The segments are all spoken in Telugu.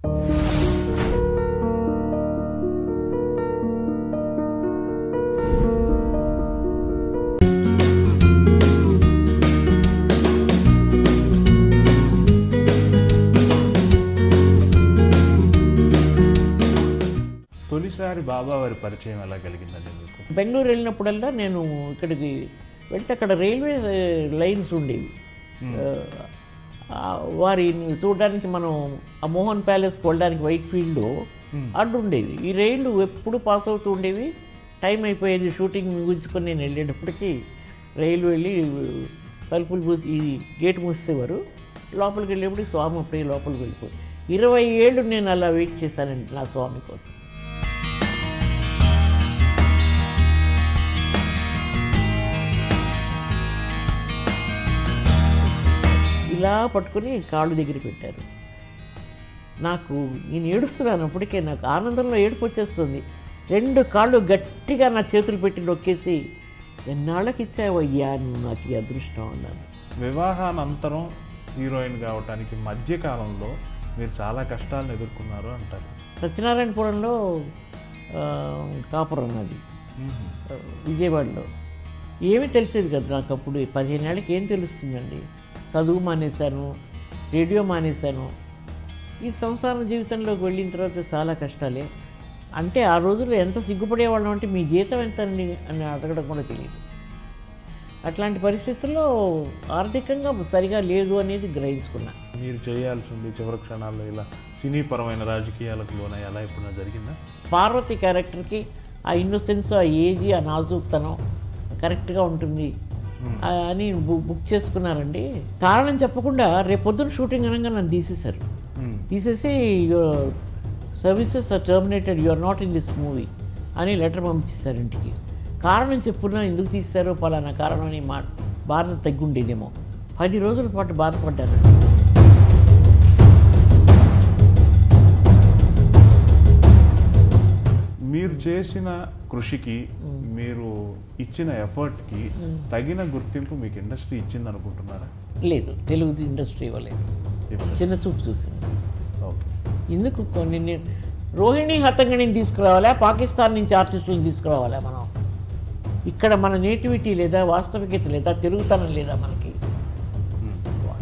తొలిసారి బాబా వారి పరిచయం ఎలా కలిగిందండి మీకు? బెంగళూరు వెళ్ళినప్పుడల్లా నేను ఇక్కడికి వెళ్తే అక్కడ రైల్వే లైన్స్ ఉండేవి. వారిని చూడడానికి మనం ఆ మోహన్ ప్యాలెస్కి వెళ్ళడానికి వైట్ ఫీల్డ్ అడ్డు ఉండేవి. ఈ రైళ్ళు ఎప్పుడు పాస్ అవుతూ ఉండేవి. టైం అయిపోయేది, షూటింగ్ ముగించుకొని నేను వెళ్ళేటప్పటికి రైలు వెళ్ళి తలుపులు మూసి ఈ గేట్ మూసేవారు. లోపలికి వెళ్ళేప్పటికి స్వామి అప్పుడే లోపలికి వెళ్ళిపోయి 20 ఏళ్ళు నేను అలా వెయిట్ చేశానండి నా స్వామి కోసం. ఇలా పట్టుకుని కాళ్ళు దగ్గర పెట్టారు. నాకు నేను ఏడుస్తున్నాను. అప్పటికే నాకు ఆనందంలో ఏడుపు వచ్చేస్తుంది. 2 కాళ్ళు గట్టిగా నా చేతులు పెట్టి నొక్కేసి, ఎన్నాళ్ళకి ఇచ్చావయ్యా నువ్వు నాకు ఈ అదృష్టం అన్నాను. వివాహానంతరం హీరోయిన్ కావటానికి మధ్యకాలంలో మీరు చాలా కష్టాలను ఎదుర్కొన్నారు అంటారు. సత్యనారాయణపురంలో కాపురం అది, విజయవాడలో. ఏమీ తెలిసేది కదా నాకు అప్పుడు. 15 ఏళ్ళకి ఏం తెలుస్తుందండి? చదువు మానేశాను, రేడియో మానేశాను. ఈ సంసార జీవితంలోకి వెళ్ళిన తర్వాత చాలా కష్టాలే. అంటే ఆ రోజుల్లో ఎంత సిగ్గుపడేవాళ్ళం అంటే మీ జీతం ఎంత అండి అని అడగడం కూడా తెలియదు. అట్లాంటి పరిస్థితుల్లో ఆర్థికంగా సరిగా లేదు అనేది గ్రహించుకున్నా. మీరు చేయాల్సింది చివరి క్షణాల్లో ఇలా సినీపరమైన రాజకీయాలకు లోన ఎలా ఎప్పుడైనా జరిగిందా? పార్వతి క్యారెక్టర్కి ఆ ఇన్నోసెన్స్, ఆ ఏజీ, ఆ నాజూక్తనం కరెక్ట్గా ఉంటుంది అని బుక్ చేసుకున్నారండి. కారణం చెప్పకుండా రేపొద్దున షూటింగ్ అనగా నన్ను తీసేశారు. తీసేసి services are terminated, you are not in this movie అని లెటర్ పంపించేశారు ఇంటికి. కారణం చెప్పున్నా ఎందుకు తీశారో పలానా కారణం అని బాధ తగ్గుండేదేమో. 10 రోజుల పాటు బాధపడ్డాను. మీరు చేసిన కృషికి, మీరు ఇచ్చిన ఎఫర్ట్కి తగిన గుర్తింపు మీకు ఇండస్ట్రీ ఇచ్చింది అనుకుంటున్నారా? లేదు, తెలుగు ఇండస్ట్రీ ఇవ్వలేదు. చిన్న చూపు చూసింది. ఓకే, ఎందుకు కొన్ని రోహిణి హతంగణిని తీసుకురావాలా, పాకిస్తాన్ నుంచి ఆర్టిస్టులను తీసుకురావాలా? మనం ఇక్కడ మన నేటివిటీ లేదా, వాస్తవికత లేదా, తెలుగుతనం లేదా మనకి?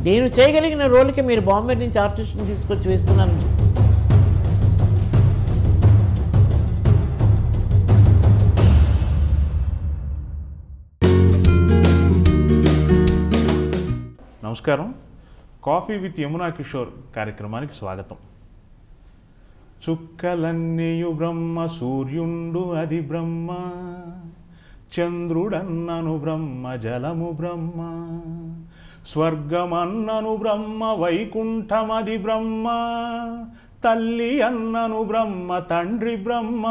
నేను చేయగలిగిన రోల్కి మీరు బాంబే నుంచి ఆర్టిస్టుని తీసుకొచ్చి వేస్తున్నాను. నమస్కారం. కాఫీ విత్ యమునా కిషోర్ కార్యక్రమానికి స్వాగతం. చుక్కలన్నీయు బ్రహ్మ, సూర్యుండు అది బ్రహ్మ, చంద్రుడన్నను బ్రహ్మ, జలము బ్రహ్మ, స్వర్గమన్నను బ్రహ్మ, వైకుంఠమది బ్రహ్మ, తల్లి అన్నను బ్రహ్మ, తండ్రి బ్రహ్మ,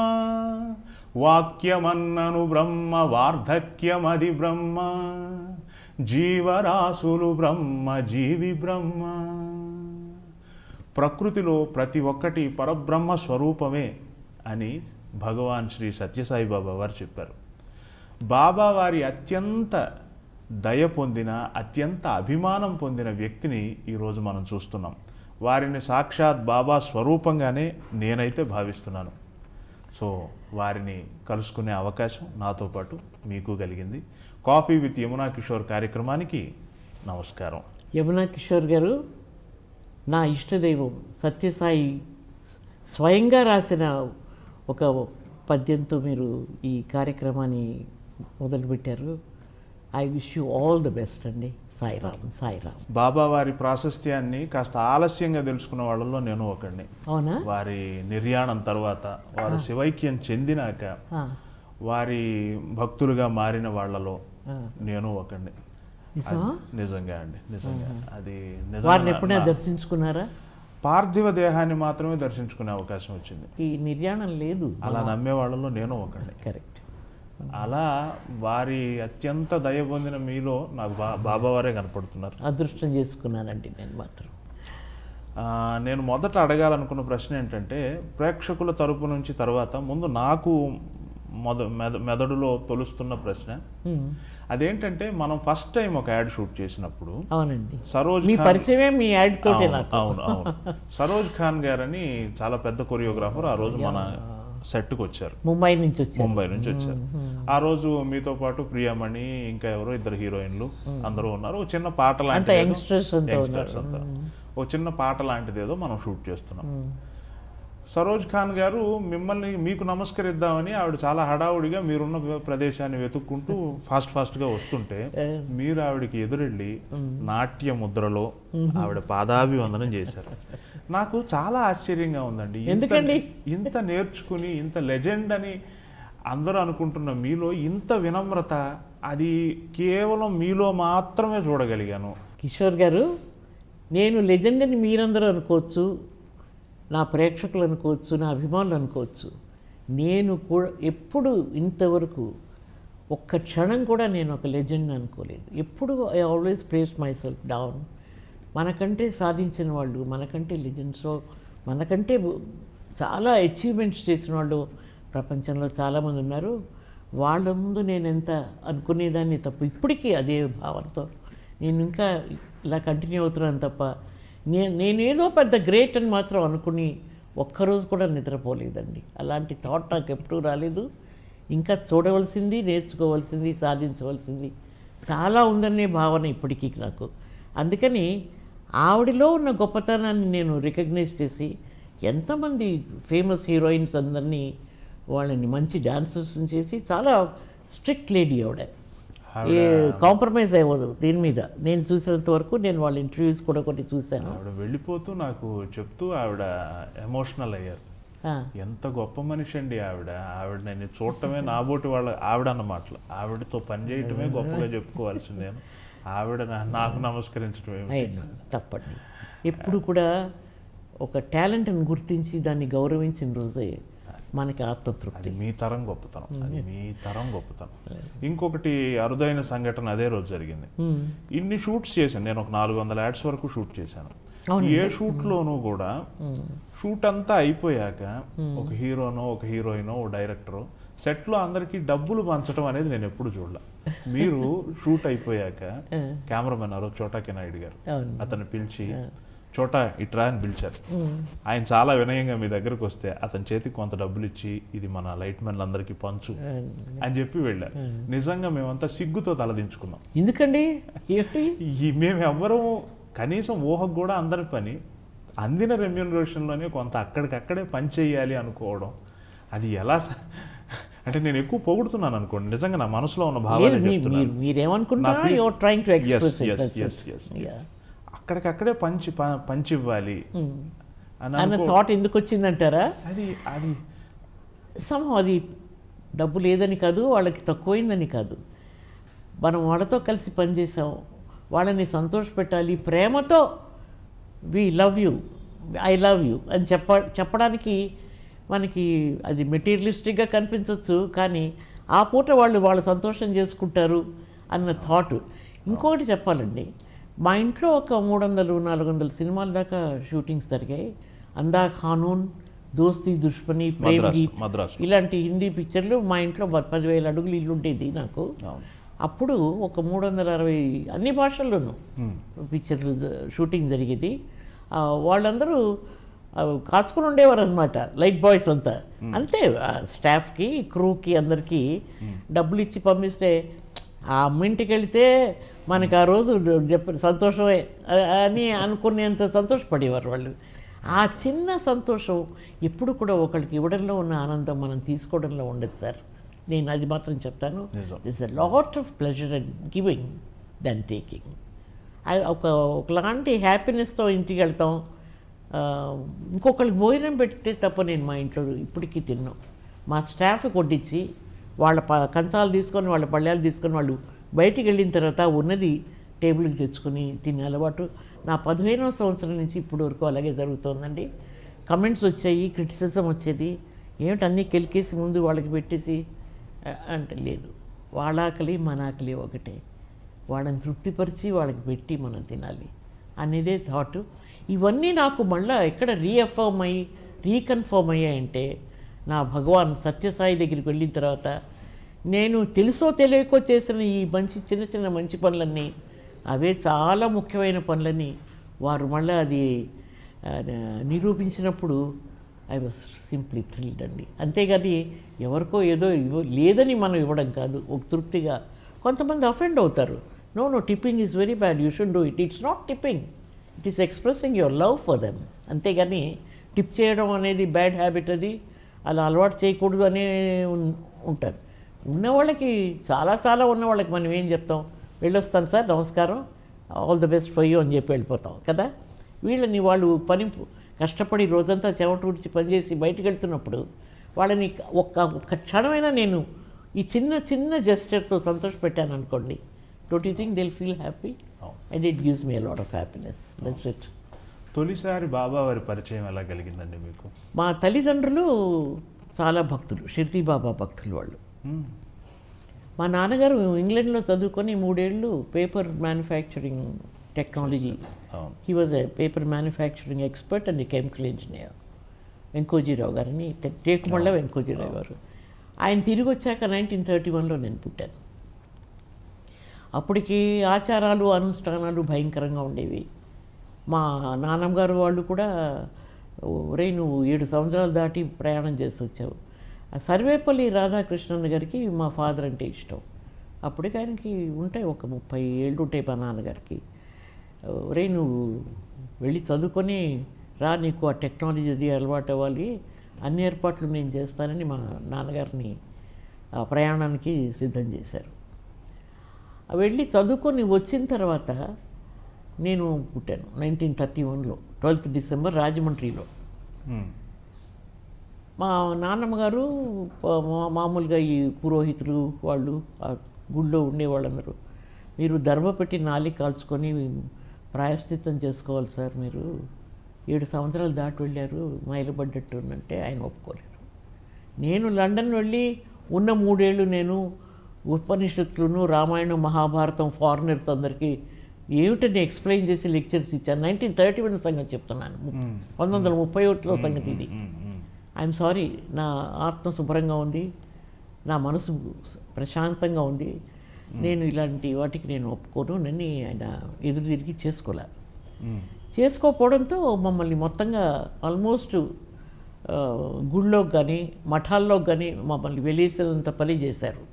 వాక్యమన్నను బ్రహ్మ, వార్ధక్యమది బ్రహ్మ, జీవరాశులు బ్రహ్మ, జీవి బ్రహ్మ. ప్రకృతిలో ప్రతి ఒక్కటి పరబ్రహ్మ స్వరూపమే అని భగవాన్ శ్రీ సత్యసాయి బాబా వారు చెప్పారు. బాబా వారి అత్యంత దయ పొందిన, అత్యంత అభిమానం పొందిన వ్యక్తిని ఈరోజు మనం చూస్తున్నాం. వారిని సాక్షాత్ బాబా స్వరూపంగానే నేనైతే భావిస్తున్నాను. సో వారిని కలుసుకునే అవకాశం నాతో పాటు మీకు కలిగింది. కాఫీ విత్ యమునా కిషోర్ కార్యక్రమానికి నమస్కారం. యమునా కిషోర్ గారు నా ఇష్టదైవం. సత్యసాయి స్వయంగా రాసిన ఒక పద్యంతో మీరు ఈ కార్యక్రమాన్ని మొదలుపెట్టారు. I wish you all the best అండి. సాయిరామ్, సాయిరామ్. బాబా వారి ప్రాశస్త్యాన్ని కాస్త ఆలస్యంగా తెలుసుకున్న వాళ్ళలో నేను ఒకడిని. అవునా? వారి నిర్యాణం తర్వాత, వారు శివైక్యం చెందినాక వారి భక్తులుగా మారిన వాళ్ళలో నేను ఒకడిని. నిజంగా అండి, నిజంగా. అది వారిని ఎప్పుడైనా దర్శించుకున్నారా? పార్థివ దేహాన్ని మాత్రమే దర్శించుకునే అవకాశం వచ్చింది. ఈ నిర్యాణం లేదు అలా నమ్మే వాళ్ళలో నేను ఒకడిని. కరెక్ట్. అలా వారి అత్యంత దయ పొందిన మీలో నాకు బాబా వారే కనపడుతున్నారు. అదృష్టం చేసుకున్నానండి నేను మాత్రం. నేను మొదట అడగాలనుకున్న ప్రశ్న ఏంటంటే, ప్రేక్షకుల తరపు నుంచి తర్వాత ముందు నాకు మెదడులో తొలుస్తున్న ప్రశ్న. అదేంటంటే మనం ఫస్ట్ టైం ఒక యాడ్ షూట్ చేసినప్పుడు అవునండి, సరోజ్ మీ పరిచయమే మీ యాడ్ తోటే అవును నాకు. అవును అవును. సరోజ్ ఖాన్ గారని చాలా పెద్ద కొరియోగ్రాఫర్ ఆ రోజు మన సెట్కి వచ్చారు. ముంబై నుంచి వచ్చారు. ఆ రోజు మీతో పాటు ప్రియమణి, ఇంకా ఎవరో 2 హీరోయిన్లు అందరూ ఉన్నారు. ఒక చిన్న పాట లాంటిది, యంగ్స్టర్స్ అంతా ఒక చిన్న పాట లాంటిది ఏదో మనం షూట్ చేస్తున్నాం. సరోజ్ ఖాన్ గారు మీకు నమస్కరిద్దామని ఆవిడ చాలా హడావుడిగా మీరున్న ప్రదేశాన్ని వెతుక్కుంటూ ఫాస్ట్గా వస్తుంటే మీరు ఆవిడకి ఎదురెళ్ళి నాట్య ముద్రలో ఆవిడ పాదాభివందనం చేశారు. నాకు చాలా ఆశ్చర్యంగా ఉందండి. ఇంత నేర్చుకుని ఇంత లెజెండ్ అని అందరూ అనుకుంటున్న మీలో ఇంత వినమ్రత, అది కేవలం మీలో మాత్రమే చూడగలిగాను. కిషోర్ గారు, నేను లెజెండ్ అని మీరందరూ అనుకోవచ్చు, నా ప్రేక్షకులు అనుకోవచ్చు, నా అభిమానులు అనుకోవచ్చు. నేను కూడా ఎప్పుడు ఇంతవరకు ఒక్క క్షణం కూడా నేను ఒక లెజెండ్ అనుకోలేదు. ఎప్పుడు I always place my self down. మనకంటే సాధించిన వాళ్ళు, మనకంటే లెజెండ్స్, మనకంటే చాలా అచీవ్మెంట్స్ చేసిన వాళ్ళు ప్రపంచంలో చాలామంది ఉన్నారు. వాళ్ళ ముందు నేను ఎంత అనుకునేదాన్ని తప్ప ఇప్పటికీ అదే భావంతో నేను ఇంకా ఇలా కంటిన్యూ అవుతున్నాను తప్ప నేనేదో పెద్ద గ్రేట్ అని మాత్రం అనుకుని ఒక్కరోజు కూడా నిద్రపోలేదండి. అలాంటి థాట్ నాకు ఎప్పుడూ రాలేదు. ఇంకా చూడవలసింది, నేర్చుకోవాల్సింది, సాధించవలసింది చాలా ఉందనే భావన ఇప్పటికీ నాకు. అందుకని ఆవిడలో ఉన్న గొప్పతనాన్ని నేను రికగ్నైజ్ చేసి ఎంతమంది ఫేమస్ హీరోయిన్స్ అందరినీ వాళ్ళని మంచి డాన్సర్స్ని చేసి, చాలా స్ట్రిక్ట్ లేడీ ఆవిడ, కాంప్రమైజ్ అవ్వదు దీని మీద. నేను చూసినంత వరకు, నేను వాళ్ళ ఇంటర్వ్యూస్ కూడా కొన్ని చూశాను. ఆవిడ వెళ్ళిపోతూ నాకు చెప్తూ ఆవిడ ఎమోషనల్ అయ్యారు. ఎంత గొప్ప మనిషి అండి ఆవిడ. ఆవిడ నేను చూడటమే నాబోటి వాళ్ళ ఆవిడ అన్నమాటలు, ఆవిడతో పనిచేయటమే గొప్పగా చెప్పుకోవాల్సింది. నేను ఆవిడ నాకు నమస్కరించడమే తప్పండి. ఎప్పుడు కూడా ఒక టాలెంట్ని గుర్తించి దాన్ని గౌరవించిన రోజే మనకి ఆత్మతృప్తి. మీ తరం గొప్పతనం, అది మీ తరం గొప్పతనం. ఇంకొకటి అరుదైన సంఘటన అదే రోజు జరిగింది. ఇన్ని షూట్స్ చేశాను నేను, ఒక 400 యాడ్స్ వరకు షూట్ చేశాను. ఏ షూట్లోనూ కూడా షూట్ అంతా అయిపోయాక ఒక హీరోనో, ఒక హీరోయినో, ఓ డైరెక్టరో సెట్లో అందరికీ డబ్బులు పంచడం అనేది నేను ఎప్పుడు చూడలే. మీరు షూట్ అయిపోయాక కెమెరామెన్ ఆ రోజు చోటాకి నాయుడు గారు, అతన్ని పిలిచి చోటా ఇట్రా అని పిలిచారు. ఆయన చాలా వినయంగా మీ దగ్గరకు వస్తే అతని చేతికి కొంత డబ్బులు ఇచ్చి, ఇది మన లైట్ మెన్లు అందరికీ పంచు అని చెప్పి వెళ్ళారు. నిజంగా మేమంతా సిగ్గుతో తలదించుకున్నాం. ఎందుకండి మేము ఎవ్వరూ కనీసం ఊహకు కూడా అందరి పని అందిన రెమ్యూనరేషన్లోనే కొంత అక్కడికక్కడే పని చేయాలి అనుకోవడం, అది ఎలా అంటే నేను ఎక్కువ పొగుడుతున్నాను అనుకోండి, నిజంగా నా మనసులో ఉన్న భావాలు అక్కడికక్కడే పంచి ఇవ్వాలి అన్న థాట్ ఎందుకు వచ్చిందంటారా? అది అది డబ్బు లేదని కాదు, వాళ్ళకి తక్కువైందని కాదు. మనం వాళ్ళతో కలిసి పనిచేసాం, వాళ్ళని సంతోషపెట్టాలి, ప్రేమతో we love you, I love you అని చెప్పడానికి మనకి అది మెటీరియలిస్టిక్గా కనిపించవచ్చు, కానీ ఆ పూట వాళ్ళు సంతోషం చేసుకుంటారు అన్న థాట్. ఇంకొకటి చెప్పాలండి, మా ఇంట్లో ఒక 300-400 సినిమాల దాకా షూటింగ్స్ జరిగాయి. అందా ఖానూన్, దోస్తీ దుష్మని, ప్రేమ్ గీత్, ఇలాంటి హిందీ పిక్చర్లు మా ఇంట్లో 10,000 అడుగులు ఇల్లు ఉండేది నాకు. అప్పుడు ఒక 360 అన్ని భాషల్లోనూ పిక్చర్లు షూటింగ్ జరిగేది. వాళ్ళందరూ కాసుకుని ఉండేవారు అనమాట, లైట్ బాయ్స్ అంతా. అంతే, స్టాఫ్కి, క్రూకి అందరికీ డబ్బులు ఇచ్చి పంపిస్తే ఆ అమ్మింటికి వెళితే మనకు ఆ రోజు సంతోషమే అని అనుకునేంత సంతోషపడేవారు వాళ్ళు. ఆ చిన్న సంతోషం ఎప్పుడు కూడా ఒకరికి ఇవ్వడంలో ఉన్న ఆనందం మనం తీసుకోవడంలో ఉండదు సార్. నేను అది మాత్రం చెప్తాను. This a lot of pleasure and giving then taking. ఒకలాంటి హ్యాపీనెస్తో ఇంటికి వెళ్తాం. ఇంకొకరికి భోజనం పెడితే తప్ప నేను మా ఇంట్లో ఇప్పటికీ తిన్నాం. మా స్టాఫ్కి వడ్డించి వాళ్ళ కంచాలు తీసుకొని, వాళ్ళ పళ్ళాలు తీసుకొని వాళ్ళు బయటికి వెళ్ళిన తర్వాత ఉన్నది టేబుల్కి తెచ్చుకొని తినే అలవాటు నా 15వ సంవత్సరం నుంచి ఇప్పటి వరకు అలాగే జరుగుతుందండి. కమెంట్స్ వచ్చాయి, క్రిటిసిజం వచ్చేది, ఏమిటి అన్నీ కెలికేసి ముందు వాళ్ళకి పెట్టేసి అంటే, లేదు, వాళ్ళ ఆకలి మన ఆకలి ఒకటే, వాళ్ళని తృప్తిపరిచి వాళ్ళకి పెట్టి మనం తినాలి అనేదే థాటు. ఇవన్నీ నాకు మళ్ళీ ఎక్కడ రీకన్ఫర్మ్ అయ్యాయంటే నా భగవాన్ సత్యసాయి దగ్గరికి వెళ్ళిన తర్వాత నేను తెలుసో తెలియకో చేసిన ఈ మంచి చిన్న చిన్న మంచి పనులన్నీ అవే చాలా ముఖ్యమైన పనులని వారు మళ్ళీ అది నిరూపించినప్పుడు ఐ వాజ్ సింప్లీ థ్రిల్డ్ అండి. అంతేగాని ఎవరికో ఏదో లేదని మనం ఇవ్వడం కాదు, ఒక తృప్తిగా. కొంతమంది అఫెండ్ అవుతారు, no tipping is very bad, you should do it. It's not tipping, it is expressing your love for them. అంతేగాని టిప్ చేయడం అనేది బ్యాడ్ హ్యాబిట్, అది అలా అలవాటు చేయకూడదు అనే ఉంటారు. ఉన్నవాళ్ళకి చాలా ఉన్నవాళ్ళకి మనం ఏం చెప్తాం, వెళ్ళొస్తాను సార్, నమస్కారం, all the best for you అని చెప్పి వెళ్ళిపోతాం కదా. వీళ్ళని వాళ్ళు కష్టపడి రోజంతా చెమట ఉడిచి పనిచేసి బయటకు వెళ్తున్నప్పుడు వాళ్ళని ఒక్క క్షణమైనా నేను ఈ చిన్న జెస్చర్తో సంతోషపెట్టాను అనుకోండి, don't you think they will feel happy? And it gives me a lot of happiness. That's it. తొలిసారి బాబా వారి పరిచయం ఎలా కలిగిందండి మీకు? మా తల్లిదండ్రులు చాలా భక్తులు, షిర్డీ బాబా భక్తులు వాళ్ళు. మా నాన్నగారు ఇంగ్లాండ్లో చదువుకొని 3 ఏళ్ళు paper manufacturing technology, he was a paper manufacturing expert and chemical engineer. Venkojirao గారిని, టేకుమళ్ళ వెంకోజీరావు గారు. ఆయన తిరిగి వచ్చాక 1931లో నేను పుట్టాను. అప్పటికి ఆచారాలు అనుష్ఠానాలు భయంకరంగా ఉండేవి. మా నాన్నగారు వాళ్ళు కూడా, ఒరేయ్ నువ్వు 7 సంవత్సరాలు దాటి ప్రయాణం చేసి వచ్చావు. సర్వేపల్లి రాధాకృష్ణన్ గారికి మా ఫాదర్ అంటే ఇష్టం. అప్పటికి ఆయనకి ఉంటాయి, ఒక 30 ఏళ్ళు ఉంటాయి మా నాన్నగారికి. ఒరేయ్ నువ్వు వెళ్ళి చదువుకొని రా, నీకు ఆ టెక్నాలజీ అది అలవాటు అవ్వాలి, అన్ని ఏర్పాట్లు నేను చేస్తానని మా నాన్నగారిని ఆ ప్రయాణానికి సిద్ధం చేశారు. వెళ్ళి చదువుకొని వచ్చిన తర్వాత నేను పుట్టాను 1931లో, 12th డిసెంబర్ రాజమండ్రిలో. మా నాన్నమ్మగారు మామూలుగా ఈ పురోహితులు వాళ్ళు ఆ గుళ్ళో ఉండేవాళ్ళు అన్నారు, మీరు ధర్మ పెట్టి నాలి కాల్చుకొని ప్రాయశ్చిత్తం చేసుకోవాలి సార్, మీరు 7 సంవత్సరాలు దాటి వెళ్ళారు, మైలబడ్డట్టు అంటే ఆయన ఒప్పుకోలేరు. నేను లండన్ వెళ్ళి ఉన్న 3 ఏళ్ళు నేను ఉపనిషత్తులను, రామాయణం, మహాభారతం ఫారినర్స్ అందరికీ ఏమిటని ఎక్స్ప్లెయిన్ చేసి లెక్చర్స్ ఇచ్చాను. 1931 సంగతి చెప్తున్నాను, 1931లో సంగతి ఇది. ఐఎమ్ సారీ, నా ఆత్మ శుభ్రంగా ఉంది, నా మనసు ప్రశాంతంగా ఉంది, నేను ఇలాంటి వాటికి నేను ఒప్పుకోను అని ఆయన ఎదురు తిరిగి చేసుకోకపోవడంతో మమ్మల్ని మొత్తంగా ఆల్మోస్ట్ గుళ్ళోకి కానీ మఠాల్లోకి కానీ మమ్మల్ని వెళ్ళేసేంత పని చేశారు.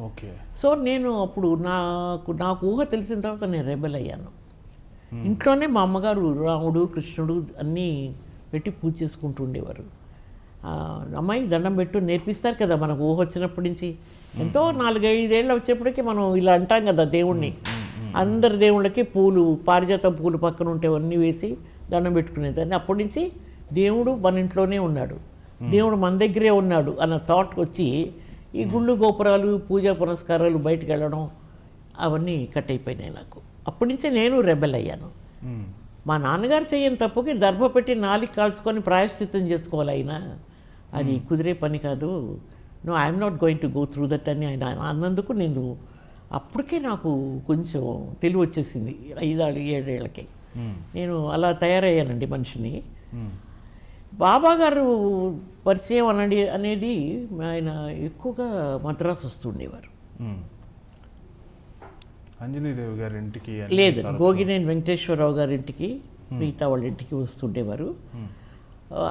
ఓకే. సో నేను అప్పుడు నాకు ఊహ తెలిసిన తర్వాత నేను రెబెల్ అయ్యాను. ఇంట్లోనే మా అమ్మగారు రాముడు కృష్ణుడు అన్నీ పెట్టి పూజ చేసుకుంటూ ఉండేవారు. అమ్మాయి దండం పెట్టు నేర్పిస్తారు కదా మనకు ఊహ వచ్చినప్పటి నుంచి. ఎంతో 4-5 ఏళ్ళు వచ్చేప్పటికీ మనం ఇలా అంటాం కదా దేవుణ్ణి. అందరి దేవుళ్ళకి పూలు, పారిజాతం పూలు పక్కన ఉంటేవన్నీ వేసి దండం పెట్టుకునేదాన్ని. అప్పటి నుంచి దేవుడు మన ఇంట్లోనే ఉన్నాడు, దేవుడు మన దగ్గరే ఉన్నాడు అన్న థాట్ వచ్చి ఈ గుళ్ళు గోపురాలు పూజా పునస్కారాలు బయటకు వెళ్ళడం అవన్నీ కట్ అయిపోయినాయి నాకు. అప్పటి నుంచే నేను రెబెల్ అయ్యాను. మా నాన్నగారు చేయని తప్పుకి దర్భ పెట్టి నాలుగు కాల్చుకొని ప్రాయశ్చిత్తం చేసుకోవాలి, అయినా అది కుదిరే పని కాదు. No, I'm not going to go through that అని ఆయన అన్నందుకు నేను అప్పటికే నాకు కొంచెం తెలివి వచ్చేసింది. 5-7 ఏళ్ళకి నేను అలా తయారయ్యానండి మనిషిని. బాబా గారు పరిచయం అనేది ఆయన ఎక్కువగా మద్రాసు వస్తుండేవారు. అంజనీదేవి గారి ఇంటికి లేదు, గోగినేని వెంకటేశ్వరరావు గారి ఇంటికి, మిగతా వాళ్ళ ఇంటికి వస్తుండేవారు.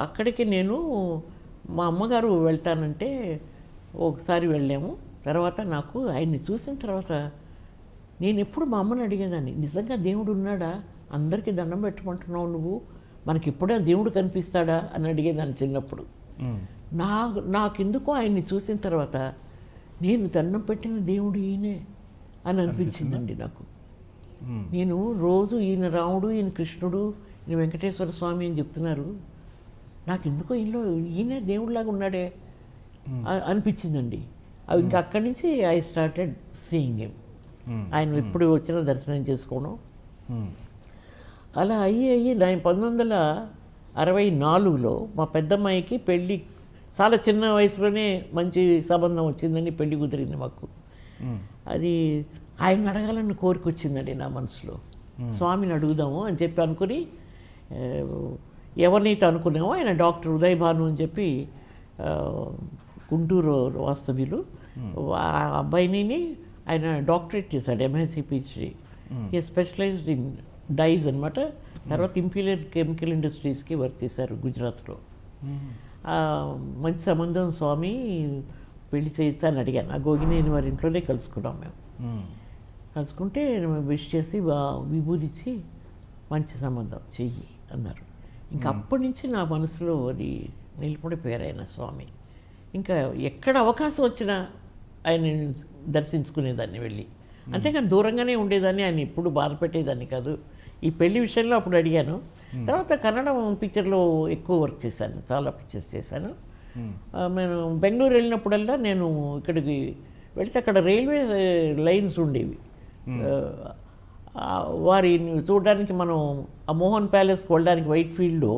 అక్కడికి నేను మా అమ్మగారు వెళ్తానంటే ఒకసారి వెళ్ళాము. తర్వాత నాకు ఆయన్ని చూసిన తర్వాత నేను ఎప్పుడు మా అమ్మని అడిగేదాన్ని, నిజంగా దేవుడు ఉన్నాడా, అందరికీ దండం పెట్టమంటున్నావు నువ్వు, మనకి ఇప్పుడే దేవుడు కనిపిస్తాడా అని అడిగేదాన్ని చిన్నప్పుడు. నాకెందుకో ఆయన్ని చూసిన తర్వాత నేను దండం పెట్టిన దేవుడు ఈయనే అని అనిపించిందండి నాకు. నేను రోజు ఈయన రాముడు, ఈయన కృష్ణుడు, ఈయన వెంకటేశ్వర స్వామి అని చెప్తున్నారు, నాకు ఎందుకో ఈయనే దేవుడిలాగా ఉన్నాడే అనిపించిందండి. అవి ఇంకా అక్కడి నుంచి ఐ స్టార్టెడ్ సీయింగ్ హిమ్. ఆయన ఎప్పుడు వచ్చినా దర్శనం చేసుకోవడం అలా అయ్యి 1964లో మా పెద్దమ్మాయికి పెళ్ళి, చాలా చిన్న వయసులోనే మంచి సంబంధం వచ్చిందని పెళ్ళి కుదిరింది మాకు. అది ఆయన అడగాలని కోరిక వచ్చిందండి నా మనసులో. స్వామిని అడుగుదాము అని చెప్పి అనుకుని, ఎవరినైతే అనుకున్నామో ఆయన డాక్టర్ ఉదయ్ భాను అని చెప్పి గుంటూరు వాస్తవ్యులు. ఆ అబ్బాయిని ఆయన డాక్టరేట్ చేశాడు, ఎంఎస్సీ పిహెచ్డి. ఈ స్పెషలైజ్డ్ ఇన్ డైస్ అనమాట. తర్వాత ఇంపీరియల్ కెమికల్ ఇండస్ట్రీస్కి వర్క్ చేశారు గుజరాత్లో. మంచి సంబంధం స్వామి, పెళ్లి చేయిస్తా అని అడిగాను. ఆ గోగినేని వారి ఇంట్లోనే కలుసుకున్నాం మేము. కలుసుకుంటే విష్ చేసి విభూది ఇచ్చి మంచి సంబంధం చెయ్యి అన్నారు. ఇంకా అప్పటి నుంచి నా మనసులో అది నిలబడిపోయారు ఆయన స్వామి. ఇంకా ఎక్కడ అవకాశం వచ్చినా ఆయన దర్శించుకునేదాన్ని వెళ్ళి, అంతేకాని దూరంగానే ఉండేదాన్ని. ఆయన ఎప్పుడు బాధ పెట్టేదాన్ని కాదు. ఈ పెళ్లి విషయంలో అప్పుడు అడిగాను. తర్వాత కన్నడ పిక్చర్లో ఎక్కువ వర్క్ చేశాను, చాలా పిక్చర్స్ చేశాను. నేను బెంగళూరు వెళ్ళినప్పుడల్లా నేను ఇక్కడికి వెళితే అక్కడ రైల్వే లైన్స్ ఉండేవి. వారిని చూడడానికి మనం ఆ మోహన్ ప్యాలెస్కి వెళ్ళడానికి వైట్ ఫీల్డ్లో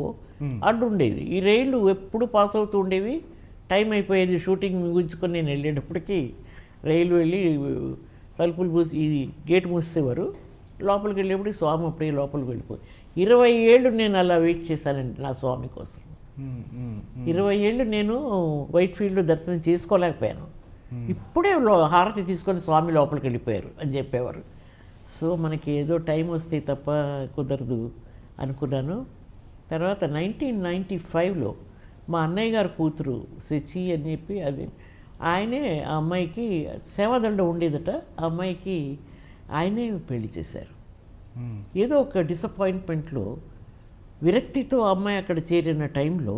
అడ్డు ఉండేది. ఈ రైళ్ళు ఎప్పుడు పాస్ అవుతూ ఉండేవి. టైం అయిపోయేది, షూటింగ్ ముగించుకొని నేను వెళ్ళేటప్పటికి రైలు వెళ్ళి తలుపులు మూసి ఈ గేట్ మూసేవారు. లోపలికి వెళ్ళేప్పటికి స్వామి అప్పుడే లోపలికి వెళ్ళిపోయి 20 ఏళ్ళు నేను అలా వెయిట్ చేశానండి నా స్వామి కోసం. 20 ఏళ్ళు నేను వైట్ ఫీల్డ్లో దర్శనం చేసుకోలేకపోయాను. ఇప్పుడే హారతి తీసుకొని స్వామి లోపలికి వెళ్ళిపోయారు అని చెప్పేవారు. సో మనకి ఏదో టైం వస్తే తప్ప కుదరదు అనుకున్నాను. తర్వాత 1995లో మా అన్నయ్య గారు కూతురు శచి అని చెప్పి, అది ఆయనే ఆ అమ్మాయికి సేవాదండ ఉండేదట. ఆ అమ్మాయికి ఆయనే పెళ్లి చేశారు. ఏదో ఒక డిసప్పాయింట్మెంట్లో విరక్తితో అమ్మాయి అక్కడ చేరిన టైంలో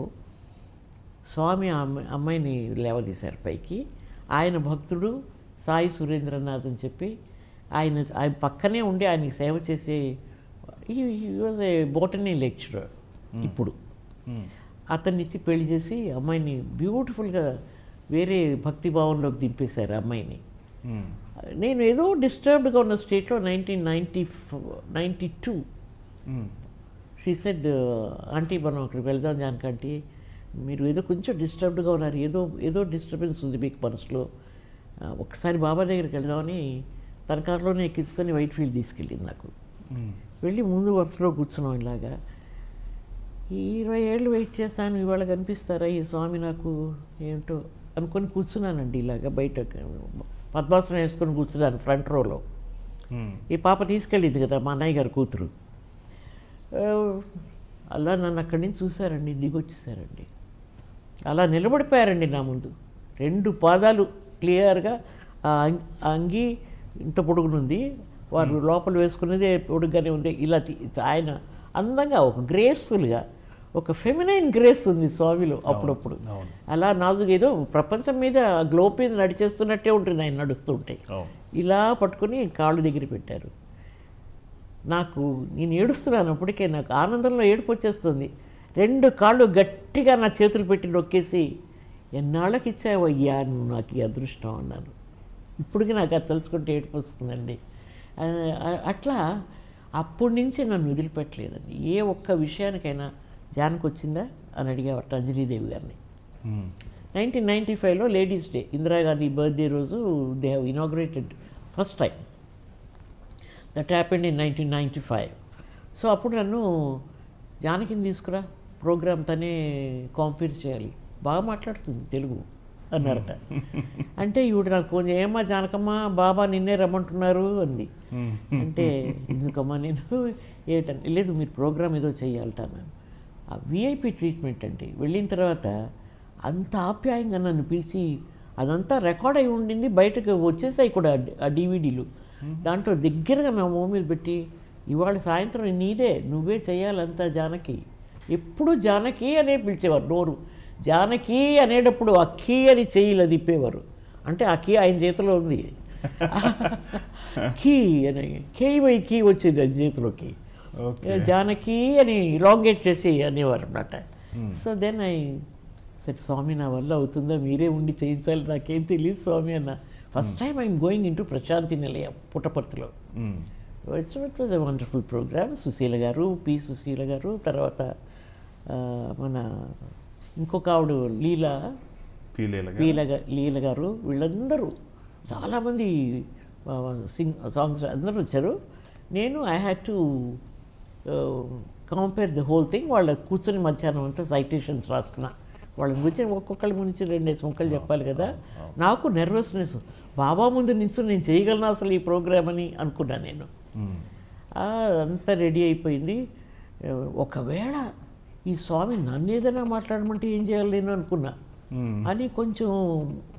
స్వామి అమ్మాయిని లేవదీశారు పైకి. ఆయన భక్తుడు సాయి సురేంద్రనాథ్ అని చెప్పి ఆయన పక్కనే ఉండి ఆయనకి సేవ చేసే, ఈ వాజ్ ఏ బోటనీ లెక్చరర్ ఇప్పుడు. అతన్నిచ్చి పెళ్లి చేసి అమ్మాయిని బ్యూటిఫుల్గా వేరే భక్తి భావంలోకి దింపేశారు అమ్మాయిని. నేను ఏదో డిస్టర్బ్డ్గా ఉన్న స్టేట్లో 1992 షీ సెడ్, ఆంటీ మనం అక్కడికి వెళ్దాం జానకంటే, మీరు ఏదో కొంచెం డిస్టర్బ్డ్గా ఉన్నారు, ఏదో డిస్టర్బెన్స్ ఉంది మీకు మనసులో, ఒకసారి బాబా దగ్గరికి వెళ్దామని తన కారులోనే ఎక్కించుకొని వైట్ ఫీల్డ్ తీసుకెళ్ళింది నాకు. వెళ్ళి ముందు వరుసలో కూర్చున్నాం. ఇలాగా 20 ఏళ్ళు వెయిట్ చేస్తాను, ఇవాళ కనిపిస్తారా ఈ స్వామి నాకు ఏమిటో అనుకొని కూర్చున్నానండి. ఇలాగా బయట పద్మాసనం వేసుకొని కూర్చున్నాను ఫ్రంట్ రోలో. ఈ పాప తీసుకెళ్ళింది కదా మా అన్నయ్య గారు కూతురు. అలా నన్ను అక్కడి నుంచి చూశారండి, దిగొచ్చేసారండి. అలా నిలబడిపోయారండి నా ముందు. 2 పాదాలు క్లియర్గా, అంగి ఇంత పొడుగునుంది, వారు లోపల వేసుకునేది పొడుగ్గానే ఉంది. ఇలా ఆయన అందంగా ఒక గ్రేస్ఫుల్గా, ఒక ఫెమినైన్ గ్రేస్ ఉంది స్వామిలో అప్పుడప్పుడు. అలా నాజుగా ఏదో ప్రపంచం మీద గ్లోబ్ మీద నడిచేస్తున్నట్టే ఉంటుంది ఆయన నడుస్తుంటే. ఇలా పట్టుకుని కాళ్ళు దగ్గర పెట్టారు. నేను ఏడుస్తున్నాను అప్పటికే, నాకు ఆనందంలో ఏడుపు వచ్చేస్తుంది. 2 కాళ్ళు గట్టిగా నా చేతులు పెట్టి నొక్కేసి, ఎన్నాళ్ళకి ఇచ్చావయ్యా నువ్వు నాకు ఈ అదృష్టం అన్నాను. ఇప్పటికీ నాకు అది తలుచుకుంటే ఏడుపు వస్తుందండి. అట్లా అప్పటి నుంచి నన్ను వదిలిపెట్టలేదండి. ఏ ఒక్క విషయానికైనా జానకి వచ్చిందా అని అడిగేవాట అంజలీదేవి గారిని. 1995లో లేడీస్ డే, ఇందిరాగాంధీ బర్త్డే రోజు they have inaugurated first time. That happened in 1995. So అప్పుడు నన్ను జానకిని తీసుకురా, ప్రోగ్రామ్ తనే కాంపీర్ చేయాలి, బాగా మాట్లాడుతుంది తెలుగు అన్నారట. అంటే ఈవిడ నాకు ఫోన్ ఏమ్మా జానకమ్మ, బాబా నిన్నే రమ్మంటున్నారు అంది. అంటే ఎందుకమ్మా నేను ఏటంటే, లేదు మీరు ప్రోగ్రామ్ ఏదో చేయాలట అన్నాను. ఆ విఐపి ట్రీట్మెంట్ అంటే వెళ్ళిన తర్వాత అంత ఆప్యాయంగా నన్ను పిలిచి, అదంతా రికార్డ్ అయి ఉండింది, బయటకు వచ్చేసాయి కూడా ఆ డివిడీలు. దాంట్లో దగ్గరగా నా మొహం మీద పెట్టి, ఇవాళ సాయంత్రం నీదే, నువ్వే చేయాలంతా జానకి. ఎప్పుడు జానకి అనే పిలిచేవారు, నోరు జానకి అనేటప్పుడు ఆ కీ అని చెయ్యిలా తిప్పేవారు. అంటే ఆ కీ ఆయన చేతిలో ఉంది, కీ అని కేవై కీ వచ్చేది ఆయన చేతిలోకి, జానకి అని లాంగేట్ చేసి అనేవారు అన్నమాట. సో దెన్ ఐ సెట్, స్వామి నా వల్ల అవుతుందో, మీరే ఉండి చేయించాలి, నాకేం తెలియదు స్వామి అన్న. First time I'm going in to Prasanthi Nilayam పుట్టపర్తిలో. It was a wonderful programme. Susheela garu, P Susheela గారు, తర్వాత మన ఇంకొక ఆవిడ లీల గారు, వీళ్ళందరూ చాలామంది సాంగ్స్ అందరూ వచ్చారు. నేను I had to compare the whole thing. వాళ్ళ కూర్చొని మధ్యాహ్నం అంతా సైటేషన్స్ రాసుకున్నా, వాళ్ళని గురించి ఒక్కొక్కరి గురించి 2 ముక్కలు చెప్పాలి కదా. నాకు నర్వస్నెస్, బాబా ముందు నిల్చుని నేను చేయగలను అసలు ఈ ప్రోగ్రామ్ అని అనుకున్నాను నేను. అంతా రెడీ అయిపోయింది. ఒకవేళ ఈ స్వామి నన్ను ఏదైనా మాట్లాడమంటే ఏం చేయాలి నేను అనుకున్నా అని కొంచెం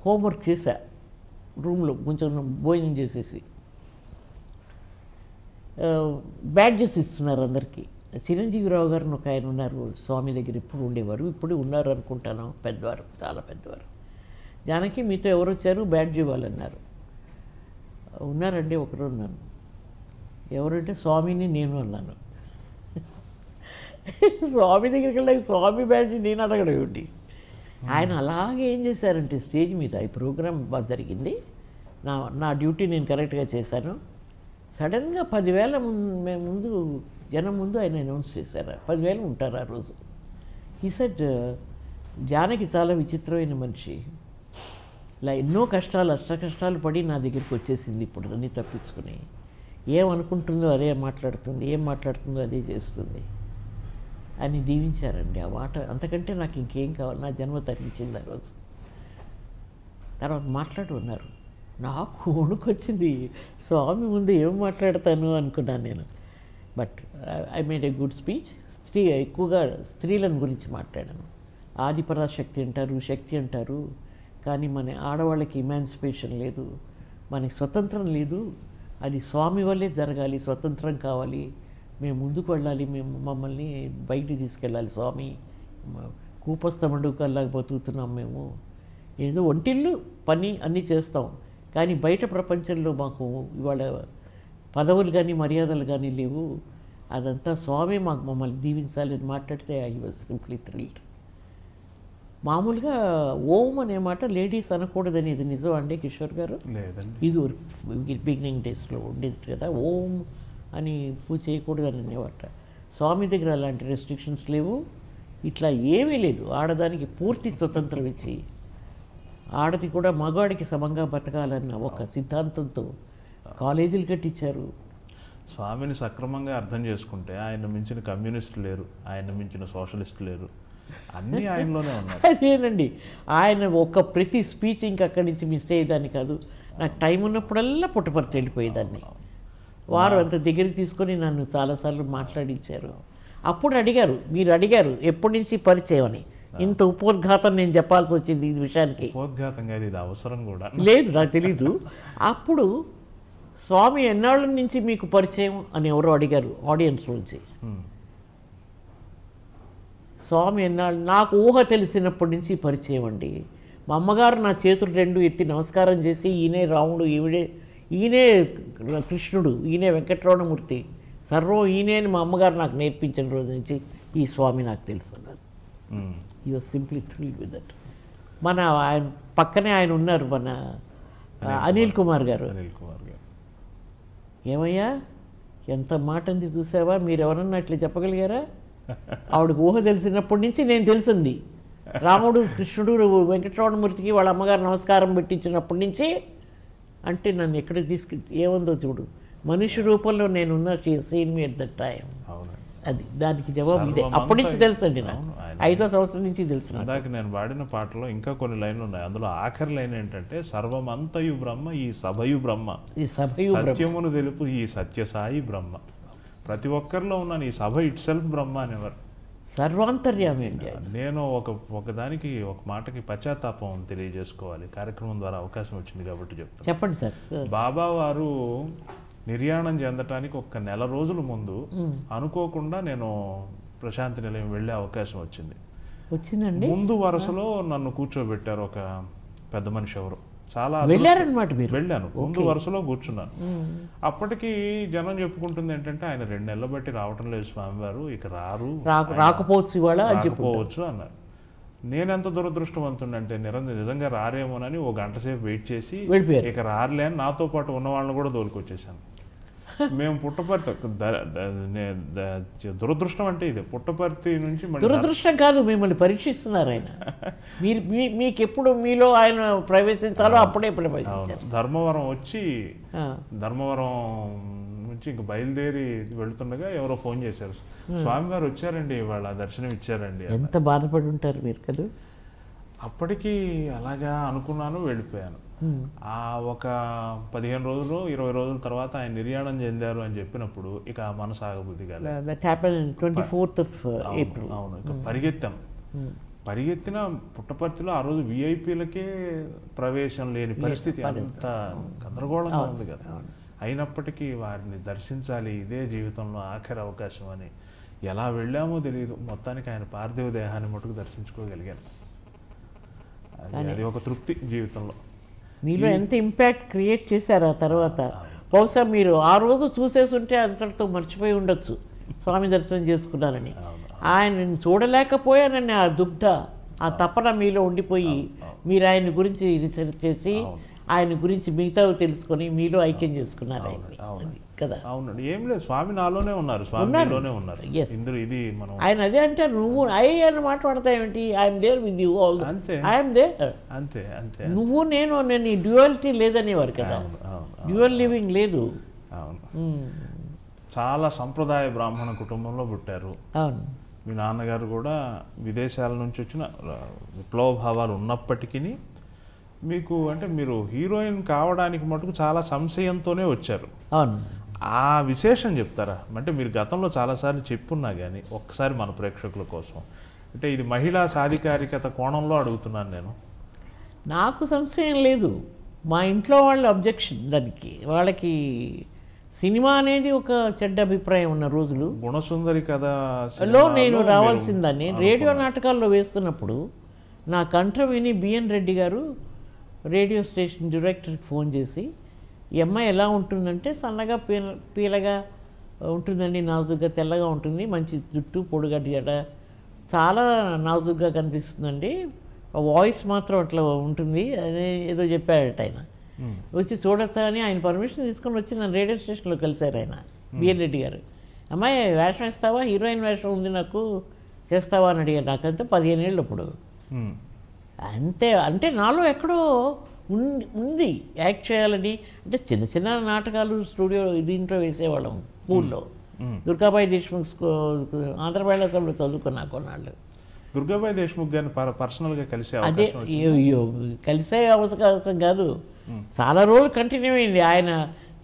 హోంవర్క్ చేశా రూమ్లో, కొంచెం భోజనం చేసేసి. బ్యాడ్జెస్ ఇస్తున్నారు అందరికీ. చిరంజీవిరావు గారిని ఒక ఆయన ఉన్నారు, స్వామి దగ్గర ఇప్పుడు ఉండేవారు, ఇప్పుడు ఉన్నారు అనుకుంటాను, పెద్దవారు, చాలా పెద్దవారు. జానకి మీతో ఎవరు వచ్చారు, బ్యాడ్జ్ ఇవ్వాలన్నారు. ఉన్నారండి, ఒకరు ఉన్నాను. ఎవరంటే స్వామిని నేను అన్నాను. స్వామి దగ్గరికి వెళ్ళి స్వామి బ్యాడ్జ్ నేను అడగడం ఏమిటి. ఆయన అలాగే ఏం చేశారంటే స్టేజ్ మీద ఈ ప్రోగ్రామ్ బాగా జరిగింది, నా డ్యూటీ నేను కరెక్ట్గా చేశాను. సడన్గా 10,000 ముందు జనం ముందు ఆయన అనౌన్స్ చేశారు, 10,000 ఉంటారు ఆ రోజు. ఈ సెట్ జానకి చాలా విచిత్రమైన మనిషి, ఇలా ఎన్నో కష్టాలు అష్ట కష్టాలు పడి నా దగ్గరికి వచ్చేసింది, ఇప్పుడు అన్నీ తప్పించుకుని ఏమనుకుంటుందో అదే మాట్లాడుతుంది, ఏం మాట్లాడుతుందో అదే చేస్తుంది అని దీవించారండి. ఆ మాట అంతకంటే నాకు ఇంకేం కావాలి, నా జన్మ తరించింది ఆ రోజు. తర్వాత మాట్లాడు ఉన్నారు, నాకు వణుకొచ్చింది, స్వామి ముందు ఏం మాట్లాడతాను అనుకున్నాను నేను. But I made a good speech. ఎక్కువగా స్త్రీలను గురించి మాట్లాడాను. ఆదిపరాశక్తి అంటారు, శక్తి అంటారు, కానీ మన ఆడవాళ్ళకి ఇమాన్సిపేషన్ లేదు, మనకి స్వతంత్రం లేదు, అది స్వామి వల్లే జరగాలి, స్వతంత్రం కావాలి, మేము ముందుకు వెళ్ళాలి, మమ్మల్ని బయటికి తీసుకెళ్ళాలి, స్వామి కూపస్థ మండుకల్లాగా బతుకుతున్నాం మేము, ఏదో ఒంటిళ్ళు పని అన్నీ చేస్తాం, కానీ బయట ప్రపంచంలో మాకు ఇవాళ పదవులు కానీ మర్యాదలు కానీ లేవు, అదంతా స్వామి మమ్మల్ని దీవించాలి అని మాట్లాడితే ఐ వాజ్ సింప్లీ థ్రిల్డ్. మామూలుగా ఓం అనే మాట లేడీస్ అనకూడదని, ఇది నిజం అండి కిషోర్ గారు? ఇది బిగినింగ్ డేస్లో ఉండేది కదా, ఓం అని పూజ చేయకూడదని అనేవాట. స్వామి దగ్గర అలాంటి రెస్ట్రిక్షన్స్ లేవు, ఇట్లా ఏమీ లేదు. ఆడదానికి పూర్తి స్వతంత్రం ఇచ్చి ఆడది కూడా మగాడికి సమంగా బతకాలన్న ఒక సిద్ధాంతంతో కాలేజీలు కట్టించారు. స్వామిని సక్రమంగా అర్థం చేసుకుంటే ఆయన మించిన కమ్యూనిస్టు లేరు, ఆయన మించిన సోషలిస్టు లేరు, అన్నీ ఆయనలోనే ఉన్నారు. అదేనండి, ఆయన ప్రతి స్పీచ్ ఇంక అక్కడి నుంచి మిస్ అయ్యేదాన్ని కాదు. నాకు టైం ఉన్నప్పుడల్లా పుట్టపర్తి వెళ్ళిపోయేదాన్ని. వారు అంత దగ్గరికి తీసుకొని నన్ను చాలాసార్లు మాట్లాడించారు. అప్పుడు మీరు అడిగారు ఎప్పటి నుంచి పరిచయం అని. ఇంత ఉపోద్ఘాతం నేను చెప్పాల్సి వచ్చింది ఈ విషయానికి. ఉపోద్ఘాతంగా ఇది అవసరం కూడా లేదు, నాకు తెలీదు. అప్పుడు స్వామి ఎన్నాళ్ళ నుంచి మీకు పరిచయం అని ఎవరో అడిగారు ఆడియన్స్ నుంచి. స్వామి ఎన్నాళ్ళు, నాకు ఊహ తెలిసినప్పటి నుంచి పరిచయం అండి. మా అమ్మగారు నా చేతులు 2 ఎత్తి నమస్కారం చేసి, ఈయనే రాముడు, ఈయనే కృష్ణుడు, ఈయనే వెంకటరమణమూర్తి, సర్వం ఈయనే అని మా అమ్మగారు నాకు నేర్పించిన రోజు నుంచి ఈ స్వామి నాకు తెలుసున్నారు. ఈ was simply thrilled with that. మన ఆయన పక్కనే ఆయన ఉన్నారు, మన అనిల్ కుమార్ గారు. ఏమయ్యా ఎంత మాట అంది చూసావా, మీరు ఎవరన్నా అట్లా చెప్పగలిగారా? ఆవిడకి ఊహ తెలిసినప్పటి నుంచి నేను తెలిసింది, రాముడు కృష్ణుడు వెంకటరమణమూర్తికి వాళ్ళ అమ్మగారు నమస్కారం పెట్టించినప్పటి నుంచి. అంటే నన్ను ఎక్కడికి ఏముందో చూడు, మనిషి రూపంలో నేనున్న seen me at that time. అది దానికి జవాబు ఇదే. అప్పటి నుంచి తెలుసండి, నాకు 5వ సంవత్సరం నుంచి తెలుసు. ఇందాక నేను పాడిన పాటలో ఇంకా కొన్ని లైన్లు ఉన్నాయి, అందులో ఆఖరి లైన్ ఏంటంటే, సర్వమంతయు బ్రహ్మ ఈ సభయు బ్రహ్మ, ఈ సభయు సత్యమును తెలుపు ఈ సత్యసాయి బ్రహ్మ. ప్రతి ఒక్కరిలో ఉన్నాను, ఈ సభ ఇట్ సెల్ఫ్ బ్రహ్మ అనేవారు. సర్వాంతర్యామి అండి. నేను ఒకదానికి ఒక మాటకి పశ్చాత్తాపం తెలియజేసుకోవాలి, కార్యక్రమం ద్వారా అవకాశం వచ్చింది కాబట్టి చెప్తాను. చెప్పండి సార్. బాబా వారు నిర్యాణం చెందటానికి 1 నెల రోజుల ముందు అనుకోకుండా నేను ప్రశాంతి నిలయం వెళ్ళే అవకాశం వచ్చిందండి. ముందు వరుసలో నన్ను కూర్చోబెట్టారు ఒక పెద్ద మనిషి ఎవరు, చాలా వెళ్ళారనమాట. వెళ్ళాను, ముందు వరుసలో కూర్చున్నాను. అప్పటికి జనం చెప్పుకుంటుంది ఏంటంటే, ఆయన 2 నెలలు బట్టి రావటం లేదు స్వామివారు, ఇక రాకపోవచ్చు అన్నారు. నేనెంత దురదృష్టవంతుండంటే, నిజంగా రారేమోనని 1 గంట సేపు వెయిట్ చేసి ఇక రారులే అని నాతో పాటు ఉన్న వాళ్ళని కూడా దోలుకొచ్చేసాను. మేము పుట్టపర్తి, దురదృష్టం అంటే ఇది, పుట్టపర్తి నుంచి. దురదృష్టం కాదు, మిమ్మల్ని పరీక్షిస్తున్నారు ఆయన. మీకు ఎప్పుడు మీలో ఆయన ప్రవేశించాలో అప్పుడే ధర్మవరం నుంచి ఇంక బయలుదేరి వెళుతుండగా ఎవరో ఫోన్ చేశారు, స్వామివారు వచ్చారండి, వాళ్ళ దర్శనం ఇచ్చారండి. ఎంత బాధపడి ఉంటారు మీరు కదా. అప్పటికి అలాగా అనుకున్నాను, వెళ్ళిపోయాను. ఆ ఒక 15 రోజులు 20 రోజుల తర్వాత ఆయన నిర్యాణం చెందారు అని చెప్పినప్పుడు ఇక మనసు ఆగబుద్ధి కాలేదు. That happened on 24th of April. అవును, ఇక పరిగెత్తాం. పరిగెత్తిన పుట్టపర్తిలో ఆ రోజు విఐపీలకే ప్రవేశం లేని పరిస్థితి, అంత గందరగోళంగా ఉంది కదా. అయినప్పటికీ వారిని దర్శించాలి, ఇదే జీవితంలో ఆఖరి అవకాశం అని ఎలా వెళ్ళామో తెలియదు. మొత్తానికి ఆయన పార్థివ దేహాన్ని మటుకు దర్శించుకోగలిగాను. అది ఒక తృప్తి జీవితంలో. మీలో ఎంత ఇంపాక్ట్ క్రియేట్ చేశారు ఆ తర్వాత. బహుశా మీరు ఆ రోజు చూసేసి ఉంటే అంతటితో మర్చిపోయి ఉండొచ్చు స్వామి దర్శనం చేసుకున్నారని. ఆయనని చూడలేకపోయానని ఆ దుగ్ధ, ఆ తపన మీలో ఉండిపోయి మీరు ఆయన గురించి రీసెర్చ్ చేసి ఆయన గురించి మిగతావి తెలుసుకొని మీలో ఐక్యం చేసుకున్నారు ఆయన్ని కదా. అవునండి, ఏం లేదు, స్వామి నాలోనే ఉన్నారు, స్వామిలోనే ఉన్నారు. ఇందులో ఇది మనం ఆయన అదే అంటే నువ్వు అని మాట్లాడతావేంటి, I'm there with you all, I'm there, అంతే అంతే. నువ్వు నేను ఈ డ్యూయాలిటీ లేదనేవారు కదా, డ్యూయల్ లివింగ్ లేదు. అవును, చాలా సంప్రదాయ బ్రాహ్మణ కుటుంబంలో పుట్టారు. అవును, మీ నాన్నగారు కూడా విదేశాల నుంచి వచ్చిన విప్లవ భావాలు ఉన్నప్పటికీ మీకు అంటే మీరు హీరోయిన్ కావడానికి మటుకు చాలా సంశయంతోనే వచ్చారు. అవును, ఆ విశేషం చెప్తారా? అంటే మీరు గతంలో చాలాసార్లు చెప్పున్నా కానీ ఒక్కసారి మన ప్రేక్షకుల కోసం, అంటే ఇది మహిళా సాధికారికత కోణంలో అడుగుతున్నాను నేను. నాకు సంశయం లేదు, మా ఇంట్లో వాళ్ళ అబ్జెక్షన్ దానికి. వాళ్ళకి సినిమా అనేది ఒక చెడ్డ అభిప్రాయం ఉన్న రోజులు. గుణసుందరి కథలో నేను రావాల్సిందని రేడియో నాటకాల్లో వేస్తున్నప్పుడు నా కంఠం విని బిఎన్ రెడ్డి గారు రేడియో స్టేషన్ డైరెక్టర్కి ఫోన్ చేసి, ఈ అమ్మాయి ఎలా ఉంటుందంటే సన్నగా పీలగా ఉంటుందండి, నాజుగ్గా తెల్లగా ఉంటుంది, మంచి జుట్టు, పొడుగడ్డి జడ, చాలా నాజుగ్గా కనిపిస్తుందండి, వాయిస్ మాత్రం అట్లా ఉంటుంది అని ఏదో చెప్పాడట ఆయన. వచ్చి చూడొచ్చా అని ఆయన పర్మిషన్ తీసుకొని వచ్చి నన్ను రేడియో స్టేషన్లో కలిశారు ఆయన, బిఎన్ రెడ్డి గారు. అమ్మాయి వేషం ఇస్తావా, హీరోయిన్ వేషం ఉంది నాకు, చేస్తావా అని అడిగారు. నాకంతా 15 ఏళ్ళు అప్పుడు. అంతే, అంటే నాలో ఎక్కడో ఉంది యాక్ట్ చేయాలని. అంటే చిన్న చిన్న నాటకాలు స్టూడియో దీంట్లో వేసేవాళ్ళం స్కూల్లో. దుర్గాబాయి దేశ్ముఖ్ ఆంధ్రప్రదేశ్లో చదువుకున్నా కొన్నాళ్ళు. దుర్గాబాయి దేశ్ముఖ్ గారిని పర్సనల్గా కలిసే అదే కలిసే అవకాశం కాదు, చాలా రోజులు కంటిన్యూ అయింది. ఆయన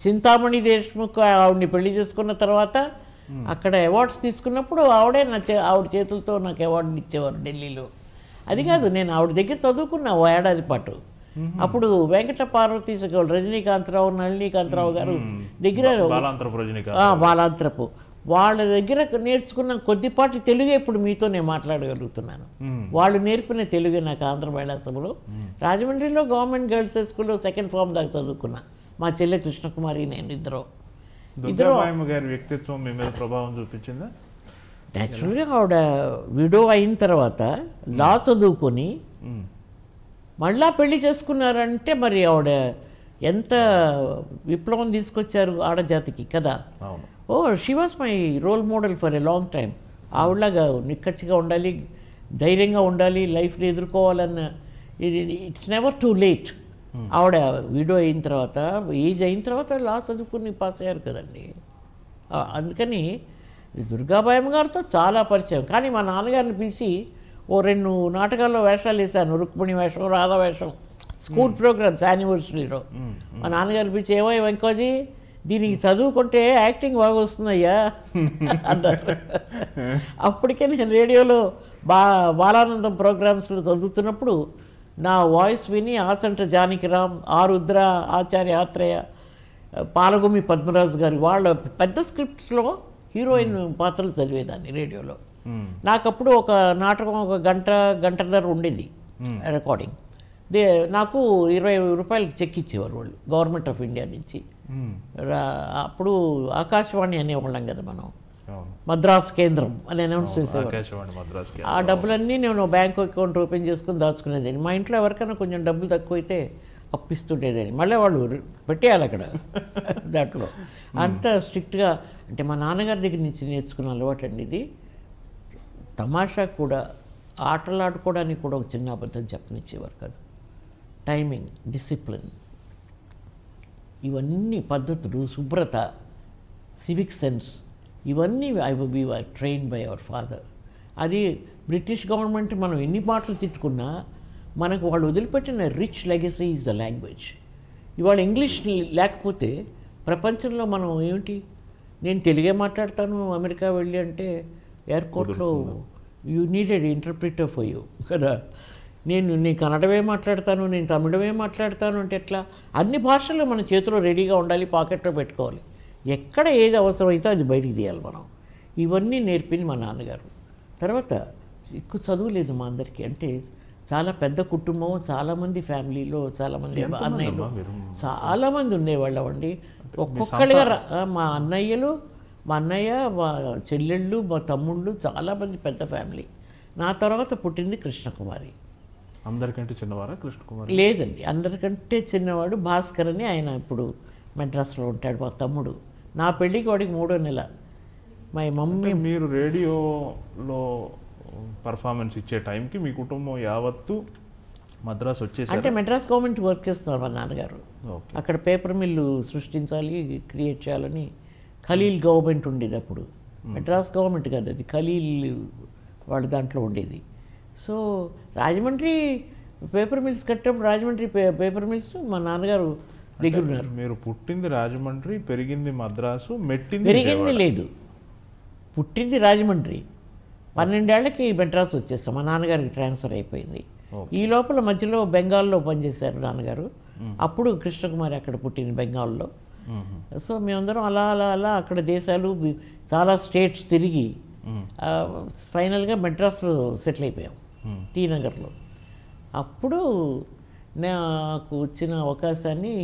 చింతామణి దేశ్ముఖ్ ఆవిడని పెళ్లి చేసుకున్న తర్వాత అక్కడ అవార్డ్స్ తీసుకున్నప్పుడు ఆవిడే ఆవిడ చేతులతో నాకు అవార్డుని ఇచ్చేవారు ఢిల్లీలో. అది కాదు, నేను ఆవిడ దగ్గర చదువుకున్నా ఓ ఏడాది పాటు. అప్పుడు వెంకట పార్వతీ రజనీకాంతరావు, నళినీకాంతరావు గారు దగ్గర, బాలాంతరపు వాళ్ళ దగ్గర నేర్చుకున్న కొద్దిపాటి తెలుగే ఇప్పుడు మీతో నేను మాట్లాడగలుగుతున్నాను. వాళ్ళు నేర్పిన తెలుగే నాకు ఆంధ్ర మహిళా సభలో. రాజమండ్రిలో గవర్నమెంట్ గర్ల్స్ హై స్కూల్లో 2nd ఫార్మ్ దాకా చదువుకున్నా. మా చెల్లె కృష్ణకుమారి, నేను ఇద్దరు. గారి వ్యక్తిత్వం మీ మీద ప్రభావం చూపించిందా? యాక్చువల్గా ఆవిడ విడో అయిన తర్వాత లా చదువుకొని మళ్ళా పెళ్లి చేసుకున్నారంటే మరి ఆవిడ ఎంత విప్లవం తీసుకొచ్చారు ఆడజాతికి కదా. Oh she was my role model for a long time. ఆవిడలాగా నిక్కచ్చిగా ఉండాలి, ధైర్యంగా ఉండాలి, లైఫ్ని ఎదుర్కోవాలన్న, ఇట్స్ నెవర్ టూ లేట్. ఆవిడ విడో అయిన తర్వాత, ఏజ్ అయిన తర్వాత లా చదువుకుని పాస్ అయ్యారు కదండి. అందుకని దుర్గాబాయమ్మ గారితో చాలా పరిచయం. కానీ మా నాన్నగారిని పిలిచి ఓ 2 నాటకాల్లో వేషాలు వేశాను, రుక్మిణి వేషం, రాధా వేషం, స్కూల్ ప్రోగ్రామ్స్ యానివర్సరీలో. మా నాన్నగారిని పిలిచి, ఏమో వెంకోజీ దీనికి చదువుకుంటే యాక్టింగ్ బాగా వస్తుందయ్యా అన్నారు. అప్పటికే నేను రేడియోలో బాలానందం ప్రోగ్రామ్స్లో చదువుతున్నప్పుడు నా వాయిస్ విని ఆచంట జానకిరామ్, ఆరుద్ర, ఆచార్య ఆత్రేయ, పాలగుమి పద్మరాజు గారి వాళ్ళ పెద్ద స్క్రిప్ట్స్లో హీరోయిన్ పాత్రలు చదివేదాన్ని రేడియోలో. నాకప్పుడు ఒక నాటకం ఒక గంటన్నర ఉండేది రికార్డింగ్. నాకు 20 రూపాయలకి చెక్ ఇచ్చేవారు వాళ్ళు, గవర్నమెంట్ ఆఫ్ ఇండియా నుంచి. అప్పుడు ఆకాశవాణి అనేవాళ్ళం కదా మనం, మద్రాస్ కేంద్రం అని అనౌన్స్ చేసేవారు. ఆ డబ్బులన్నీ నేను బ్యాంక్ అకౌంట్ ఓపెన్ చేసుకుని దాచుకునేదాన్ని. మా ఇంట్లో ఎవరికైనా కొంచెం డబ్బులు తక్కువైతే అప్పిస్తుండేదాన్ని, మళ్ళీ వాళ్ళు పెట్టేయాలి అక్కడ దాంట్లో. అంత స్ట్రిక్ట్గా, అంటే మా నాన్నగారి దగ్గర నుంచి నేర్చుకున్న అలవాటు అండి ఇది. తమాషా కూడా, ఆటలాడుకోవడానికి కూడా ఒక చిన్న అబద్ధం చెప్పనిచ్చేవారు కాదు. టైమింగ్, డిసిప్లిన్, ఇవన్నీ పద్ధతులు, శుభ్రత, సివిక్ సెన్స్, ఇవన్నీ వి వర్ ట్రైన్డ్ బై అవర్ ఫాదర్. అది బ్రిటిష్ గవర్నమెంట్ మనం ఎన్ని మాటలు తిట్టుకున్నా మనకు వాళ్ళు వదిలిపెట్టిన rich legacy is the language. ఇవాళ ఇంగ్లీష్ లేకపోతే ప్రపంచంలో మనం ఏమిటి, నేను తెలుగే మాట్లాడతాను అమెరికా వెళ్ళి అంటే ఎయిర్పోర్ట్లో you needed interpreter for you కదా. నేను కన్నడమే మాట్లాడతాను, నేను తమిళమే మాట్లాడతాను అంటే ఎట్లా? అన్ని భాషలు మన చేతిలో రెడీగా ఉండాలి, పాకెట్లో పెట్టుకోవాలి. ఎక్కడ ఏది అవసరమైతే అది బయటికి తీయాలి మనం. ఇవన్నీ నేర్పింది మా నాన్నగారు. తర్వాత ఎక్కువ చదువు లేదు మా అందరికీ, అంటే చాలా పెద్ద కుటుంబం, చాలామంది ఫ్యామిలీలో చాలామంది అన్నయ్యలు చాలామంది ఉండేవాళ్ళం అండి. ఒక్కొక్కడిగా మా అన్నయ్యలు, మా అన్నయ్య, మా చెల్లెళ్ళు, మా తమ్ముళ్ళు, చాలామంది పెద్ద ఫ్యామిలీ. నా తర్వాత పుట్టింది కృష్ణకుమారి. అందరికంటే చిన్నవారా కృష్ణకుమారి? లేదండి, అందరికంటే చిన్నవాడు భాస్కర్ అని, ఆయన ఇప్పుడు మెడ్రాస్లో ఉంటాడు మా తమ్ముడు. నా పెళ్ళికి వాడికి 3వ నెల. మా మమ్మీ మీరు రేడియోలో పర్ఫార్మెన్స్ ఇచ్చే టైంకి మీ కుటుంబం యావత్తు మద్రాసు వచ్చేసి అంటే మెడ్రాస్ గవర్నమెంట్ వర్క్ చేస్తున్నారు మా నాన్నగారు. అక్కడ పేపర్ మిల్లు సృష్టించాలి, క్రియేట్ చేయాలని ఖలీల్ గవర్నమెంట్ ఉండేది అప్పుడు. మెడ్రాస్ గవర్నమెంట్ కాదు అది, ఖలీల్ వాళ్ళ దాంట్లో ఉండేది. సో రాజమండ్రి పేపర్ మిల్స్ కట్టేప్పుడు రాజమండ్రి పేపర్ మిల్స్ మా నాన్నగారు దగ్గర ఉన్నారు. మీరు పుట్టింది రాజమండ్రి, పెరిగింది మద్రాసు, పెరిగింది లేదు, పుట్టింది రాజమండ్రి. 12 ఏళ్లకి మెడ్రాస్ వచ్చేస్తాం, మా నాన్నగారికి ట్రాన్స్ఫర్ అయిపోయింది. ఈ లోపల మధ్యలో బెంగాల్లో పనిచేశారు నాన్నగారు. అప్పుడు కృష్ణకుమారి అక్కడ పుట్టింది బెంగాల్లో. సో మేమందరం అలా అలా అలా అక్కడ దేశాలు చాలా స్టేట్స్ తిరిగి ఫైనల్గా మెడ్రాస్లో సెటిల్ అయిపోయాం, టీ నగర్లో. అప్పుడు నాకు వచ్చిన అవకాశాన్ని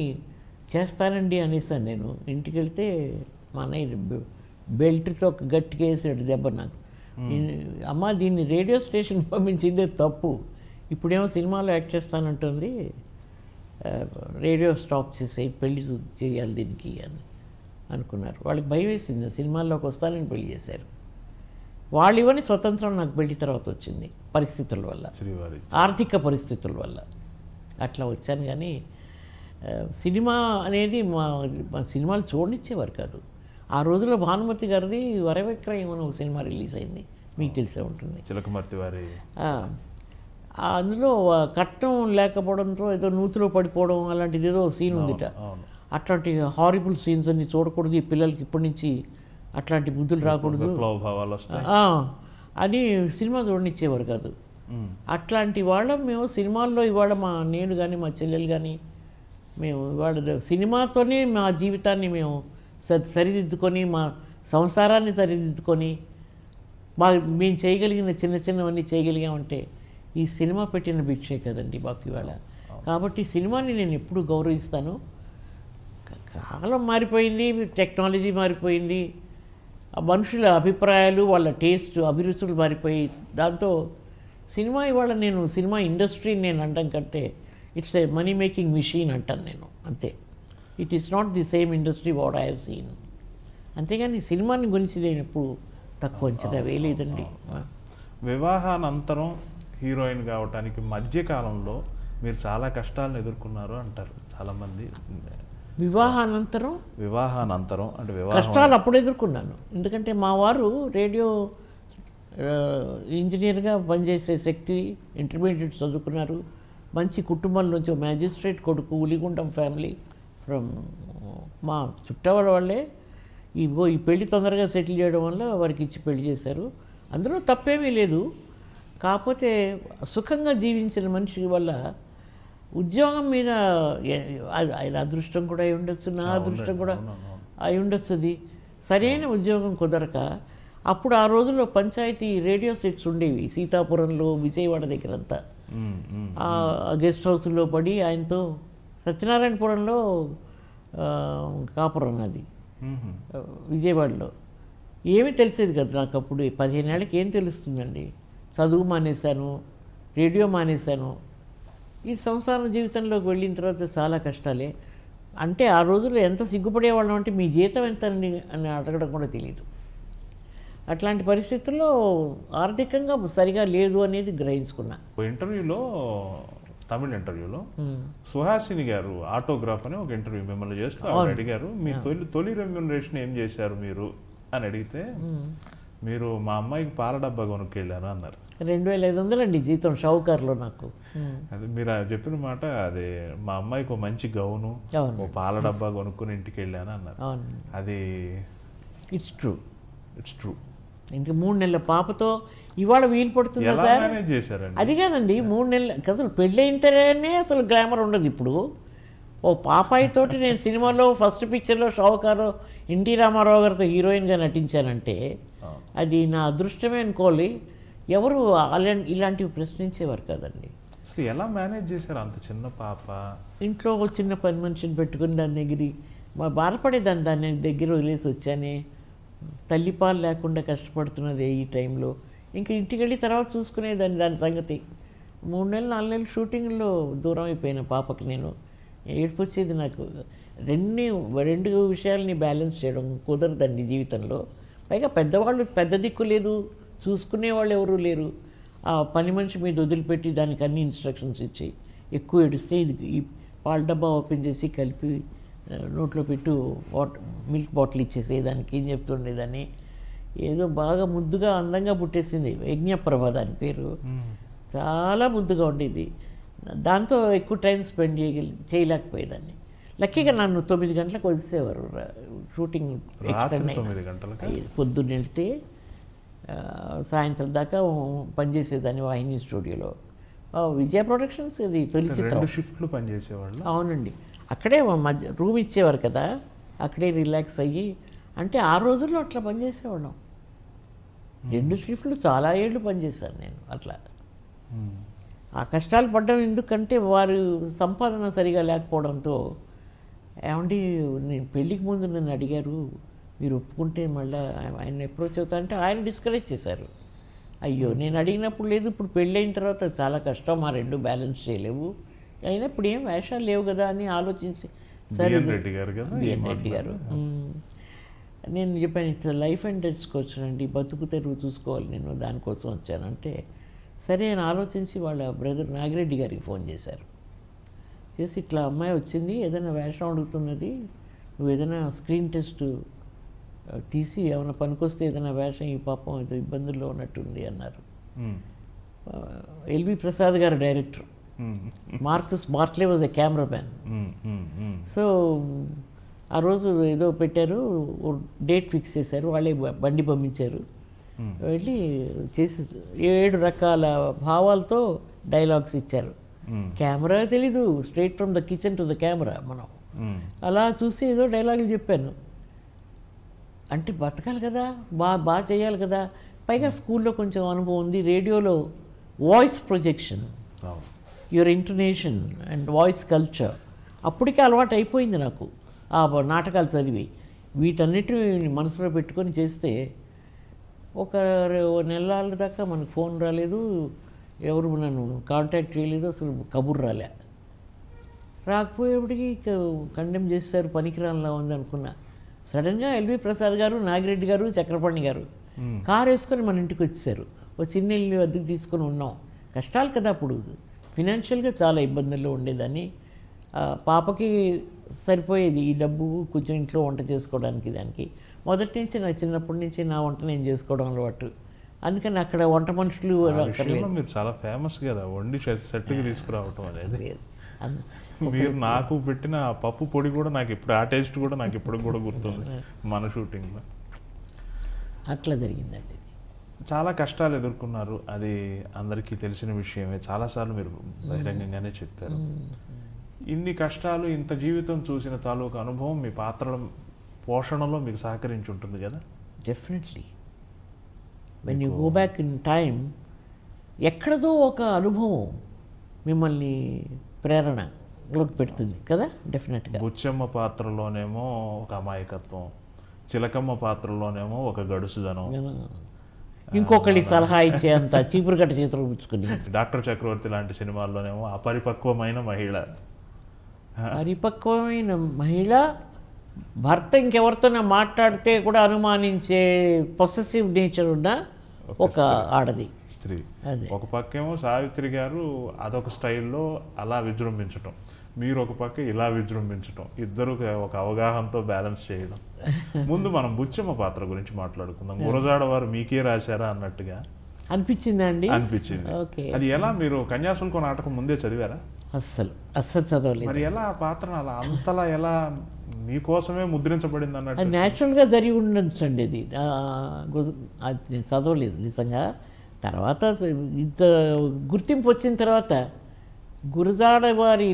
చేస్తానండి అనేసాను నేను. ఇంటికి వెళ్తే మా అన్నయ్య బెల్ట్తో గట్టిగా వేసాడు దెబ్బ నాకు. అమ్మ దీన్ని రేడియో స్టేషన్ పంపించిందే తప్పు, ఇప్పుడేమో సినిమాలో యాక్ట్ చేస్తానంటుంది, రేడియో స్టాప్ చేసేయి, పెళ్లి చేయాలి దీనికి అని అనుకున్నారు. వాళ్ళకి భయం వేసింది, సినిమాల్లోకి వస్తానని పెళ్లి చేశారు. వాళ్ళు ఇవన్నీ స్వతంత్రం నాకు పెళ్లి తర్వాత వచ్చింది, పరిస్థితుల వల్ల, ఆర్థిక పరిస్థితుల వల్ల అట్లా వచ్చాను. కానీ సినిమా అనేది మా సినిమాలు చూడనిచ్చేవారు కాదు. ఆ రోజుల్లో భానుమతి గారిది వరవిక్రయం అని ఒక సినిమా రిలీజ్ అయింది, మీకు తెలిసే ఉంటుంది, చిలకమర్తి వారి. అందులో కట్నం లేకపోవడంతో ఏదో నూతిలో పడిపోవడం అలాంటిది ఏదో సీన్ ఉందిట. అట్లాంటి హారిబుల్ సీన్స్ అన్ని చూడకూడదు, ఈ పిల్లలకి ఇప్పటి నుంచి అట్లాంటి బుద్ధులు రాకూడదు అని సినిమా చూడనిచ్చేవారు కాదు. అట్లాంటి వాళ్ళం మేము సినిమాల్లో ఇవాళ నేను కానీ మా చెల్లెలు కానీ మేము ఇవాళ సినిమాతోనే మా జీవితాన్ని మేము సరిదిద్దుకొని, మా సంసారాన్ని సరిదిద్దుకొని, మేము చేయగలిగిన చిన్న చిన్నవన్నీ చేయగలిగామంటే ఈ సినిమా పెట్టిన భిక్షే కదండి మాకు ఇవాళ. కాబట్టి సినిమాని నేను ఎప్పుడు గౌరవిస్తాను. కాలం మారిపోయింది, టెక్నాలజీ మారిపోయింది, మనుషుల అభిప్రాయాలు, వాళ్ళ టేస్ట్, అభిరుచులు మారిపోయి, దాంతో సినిమా ఇవాళ నేను సినిమా ఇండస్ట్రీని నేను అనడం కంటే it's a money making machine అంటాను నేను, అంతే. It is not the same industry what I have seen. అంతేగాని సినిమాని గురించి నేను ఎప్పుడు తక్కువ అంచనా వేయలేదండి. వివాహానంతరం హీరోయిన్ కావటానికి మధ్యకాలంలో మీరు చాలా కష్టాలను ఎదుర్కొన్నారు అంటారు చాలామంది. వివాహానంతరం అంటే కష్టాలు అప్పుడు ఎదుర్కొన్నాను. ఎందుకంటే మా వారు రేడియో ఇంజనీర్గా పనిచేసే శక్తి, ఇంటర్మీడియట్ చదువుకున్నారు, మంచి కుటుంబం నుంచి, మ్యాజిస్ట్రేట్ కొడుకు, ఉలిగుండం ఫ్యామిలీ ఫ్రమ్ మా చుట్టవాళ్ళ వాళ్ళే. ఈ పెళ్లి తొందరగా సెటిల్ చేయడం వల్ల వారికి ఇచ్చి పెళ్లి చేశారు. అందులో తప్పేమీ లేదు. కాకపోతే సుఖంగా జీవించిన మనిషి వల్ల ఉద్యోగం మీద ఆయన అదృష్టం కూడా అయి ఉండొచ్చు, నా అదృష్టం కూడా అయి ఉండొచ్చు. అది సరైన ఉద్యోగం కుదరక అప్పుడు ఆ రోజుల్లో పంచాయతీ రేడియో సెట్స్ ఉండేవి సీతాపురంలో, విజయవాడ దగ్గరంతా. ఆ గెస్ట్ హౌస్లో పడి ఆయనతో సత్యనారాయణపురంలో కాపురం, అది విజయవాడలో. ఏమీ తెలిసేది కదా నాకు అప్పుడు. 15 ఏళ్ళకి ఏం తెలుస్తుందండి. చదువు మానేశాను, రేడియో మానేశాను. ఈ సంసార జీవితంలోకి వెళ్ళిన తర్వాత చాలా కష్టాలే. అంటే ఆ రోజుల్లో ఎంత సిగ్గుపడేవాళ్ళం అంటే మీ జీతం ఎంత అని అడగడం కూడా తెలియదు. అట్లాంటి పరిస్థితుల్లో ఆర్థికంగా సరిగా లేదు అనేది గ్రహించుకున్నా. ఇంటర్వ్యూలో, తమిళ ఇంటర్వ్యూలో సుహాసిని గారు ఆటోగ్రాఫ్ అని ఒక ఇంటర్వ్యూ మిమ్మల్ని చేస్తూ అడిగారు, మీ తొలి రెమ్యూనరేషన్ ఏం చేశారు మీరు అని అడిగితే, మీరు మా అమ్మాయికి పాల డబ్బా కొనుక్కెళ్ళారు అన్నారు. 2,500 అండి జీతం షావుకారులో నాకు. అది మీరు చెప్పిన మాట, అదే మా అమ్మాయికి ఒక మంచి గౌను, అవును. ఓ పాల డబ్బా కొనుక్కుని ఇంటికి వెళ్ళాను అన్నారు. అవును, అది ఇట్స్ ట్రూ. It's true. ఇంకా 3 నెలల పాపతో ఇవాళ వీలు పడుతుందా ఎలా సార్? మేనేజ్ చేశారండి? అది కాదండి, 3 నెలలు అసలు పెళ్ళైతేనే అసలు గ్లామర్ ఉండదు. ఇప్పుడు ఓ పాపాయితోటి నేను సినిమాలో ఫస్ట్ పిక్చర్లో షావుకారు ఎన్టీ రామారావు గారితో హీరోయిన్గా నటించానంటే అది నా అదృష్టమే అనుకోవాలి. ఎవరు ఇలాంటివి ప్రశ్నించేవారు కదండి. అసలు ఎలా మేనేజ్ చేశారు అంత చిన్న పాప? ఇంట్లో ఒక చిన్న పని మనిషిని పెట్టుకుని దాని దగ్గర బాధపడేదాన్ని, దాన్ని దగ్గర వదిలేసి వచ్చానే. తల్లిపాలు లేకుండా కష్టపడుతున్నది ఈ టైంలో. ఇంకా ఇంటికి వెళ్ళి తర్వాత చూసుకునేదాన్ని దాని సంగతి. 3 నెలలు 4 నెలలు షూటింగ్లో దూరం అయిపోయిన పాపకి నేను ఏడుపు వచ్చేది నాకు. రెండు విషయాల్ని బ్యాలెన్స్ చేయడం కుదరదండి జీవితంలో. పైగా పెద్దవాళ్ళు పెద్ద దిక్కు లేదు, చూసుకునేవాళ్ళు ఎవరూ లేరు. ఆ పని మనిషి మీద వదిలిపెట్టి దానికి అన్ని ఇన్స్ట్రక్షన్స్ ఇచ్చి ఎక్కువ ఏడిస్తే ఈ పాల డబ్బా ఓపెన్ చేసి కలిపి నోట్లో పెట్టు మిల్క్ బాటిల్ ఇచ్చేసి దానికి ఏం చెప్తుండేదాన్ని. ఏదో బాగా ముద్దుగా అందంగా పుట్టేసింది, యజ్ఞప్రభ దాని పేరు. చాలా ముద్దుగా ఉండేది. దాంతో ఎక్కువ టైం స్పెండ్ చేయలేకపోయేదాన్ని. లక్కీగా నన్ను 9 గంటలకు వదిలేసేవారు. షూటింగ్ పొద్దున్న వెళ్తే సాయంత్రం దాకా పనిచేసేదాన్ని వాహిని స్టూడియోలో. విజయ ప్రొడక్షన్స్ ఇది తొలి చిత్రం. షిఫ్ట్లు పనిచేసేవాళ్ళు. అవునండి, అక్కడే మధ్య రూమ్ ఇచ్చేవారు కదా, అక్కడే రిలాక్స్ అయ్యి. అంటే ఆ రోజుల్లో అట్లా పనిచేసేవాళ్ళం. 2 షిఫ్ట్లు చాలా ఏళ్ళు పనిచేశాను నేను అట్లా. ఆ కష్టాలు పడ్డం ఎందుకంటే వారు సంపాదన సరిగా లేకపోవడంతో. ఏమండి నేను పెళ్ళికి ముందు నన్ను అడిగారు, మీరు ఒప్పుకుంటే మళ్ళీ ఆయన అప్రోచ్ అవుతా అంటే ఆయన డిస్కరేజ్ చేశారు. అయ్యో నేను అడిగినప్పుడు లేదు, ఇప్పుడు పెళ్ళైన తర్వాత చాలా కష్టం, మా 2 బ్యాలెన్స్ చేయలేవు, అయినా ఇప్పుడు ఏం వేషాలు లేవు కదా అని ఆలోచించి సరే బిఎన్ రెడ్డి గారు నేను చెప్పాను, ఇట్లా లైఫ్ అండ్ డెత్స్కి వచ్చానండి, బతుకు తెరువు చూసుకోవాలి నేను, దానికోసం వచ్చానంటే సరే అని ఆలోచించి వాళ్ళ బ్రదర్ నాగిరెడ్డి గారికి ఫోన్ చేశారు. చేసి ఇట్లా అమ్మాయి వచ్చింది, ఏదైనా వేషం అడుగుతున్నది, నువ్వు ఏదైనా స్క్రీన్ టెస్ట్ తీసి ఏమైనా పనికొస్తే ఏదైనా వేషం, ఈ పాపం ఏదో ఇబ్బందుల్లో ఉన్నట్టుంది అన్నారు. ఎల్వి ప్రసాద్ గారు director, Marcus Bartley was the cameraman. So ఆ రోజు ఏదో పెట్టారు, డేట్ ఫిక్స్ చేశారు, వాళ్ళే బండి పంపించారు. వెళ్ళి చేసి 7 రకాల భావాలతో డైలాగ్స్ ఇచ్చారు. కెమెరా తెలీదు, straight from the kitchen to the camera. మనం అలా చూసి ఏదో డైలాగులు చెప్పాను. అంటే బతకాలి కదా, బాగా చేయాలి కదా. పైగా స్కూల్లో కొంచెం అనుభవం ఉంది, రేడియోలో voice projection, your intonation and voice culture అప్పటికే అలవాటు అయిపోయింది నాకు. ఆ నాటకాలు చదివి వీటన్నిటిని మనసులో పెట్టుకొని చేస్తే ఒక నెలల దాకా మనకు ఫోన్ రాలేదు, ఎవరు నన్ను కాంటాక్ట్ చేయలేదు, అసలు కబుర్ రాలే. రాకపోయేప్పటికీ కండెమ్ చేస్తారు, పనికిరానిలా ఉంది అనుకున్నా. సడన్గా ఎల్వి ప్రసాద్ గారు, నాగిరెడ్డి గారు, చక్రపాణి గారు కారు వేసుకొని మన ఇంటికి వచ్చేసారు. ఒక చిన్న ఇల్లు అద్దెకు తీసుకొని ఉన్నాం. కష్టాలు కదా అప్పుడు, ఫినాన్షియల్గా చాలా ఇబ్బందుల్లో ఉండేదాన్ని. పాపకి సరిపోయేది ఈ డబ్బు కొంచెం ఇంట్లో వంట చేసుకోవడానికి. దానికి మొదటి నుంచి నా చిన్నప్పటి నుంచి నా వంట నేను చేసుకోవడం అలవాటు. అందుకని అక్కడ వంట మనుషులు మీరు చాలా ఫేమస్ కదా వండి సెట్కి తీసుకురావటం అనేది. మీరు నాకు పెట్టిన పప్పు పొడి కూడా నాకు ఇప్పుడు ఆ టేస్ట్ కూడా నాకు ఇప్పుడు కూడా గుర్తుంది మన షూటింగ్లో. అట్లా జరిగిందండి. చాలా కష్టాలు ఎదుర్కొన్నారు, అది అందరికీ తెలిసిన విషయమే. చాలాసార్లు మీరు బహిరంగంగానే చెప్పారు. ఇన్ని కష్టాలు, ఇంత జీవితం చూసిన తాలూకు అనుభవం మీ పాత్రల పోషణలో మీకు సహకరించి ఉంటుంది కదా? Definitely. When you go back in time, ఎక్కడదో ఒక అనుభవం మిమ్మల్ని ప్రేరణలోకి పెడుతుంది కదా. డెఫినెట్గా బుచ్చమ్మ పాత్రలోనేమో ఒక అమాయకత్వం, చిలకమ్మ పాత్రలోనేమో ఒక గడుసుదనం, ఇంకొకళ్ళకి సలహా ఇచ్చే అంత చీపురు గట్ట చేతులు పుచ్చుకుని, డాక్టర్ చక్రవర్తి లాంటి సినిమాల్లోనేమో అపరిపక్వమైన మహిళ. పరిపక్వమైన మహిళ, భర్త ఇంకెవరితోనే మాట్లాడితే కూడా అనుమానించే పొసెసివ్ నేచర్ ఉన్న ఒక ఆడది స్త్రీ. ఒక పక్కేమో సావిత్రి గారు అదొక స్టైల్లో అలా విజృంభించటం, మీరు ఒక పక్క ఇలా విజృంభించటం, ఇద్దరు ఒక అవగాహనతో బ్యాలెన్స్ చేయడం. ముందు మనం బుచ్చమ్మ పాత్ర గురించి మాట్లాడుకుందాం. గురజాడ వారు మీకే రాశారా అన్నట్టుగా అనిపించిందా అండి? అనిపించింది. ఓకే. అది ఎలా, మీరు కన్యాశుల్కం నాటకం ముందే చదివారా? అస్సలు చదవలేదు. మరి ఎలా ఆ పాత్ర అలా అంతలా ఎలా మీకోసమే ముద్రించబడింది అది అన్నట్టు? న్యాచురల్గా జరిగి ఉండొచ్చు అండి. అది నేను చదవలేదు నిజంగా. తర్వాత ఇంత గుర్తింపు వచ్చిన తర్వాత గురజాడ వారి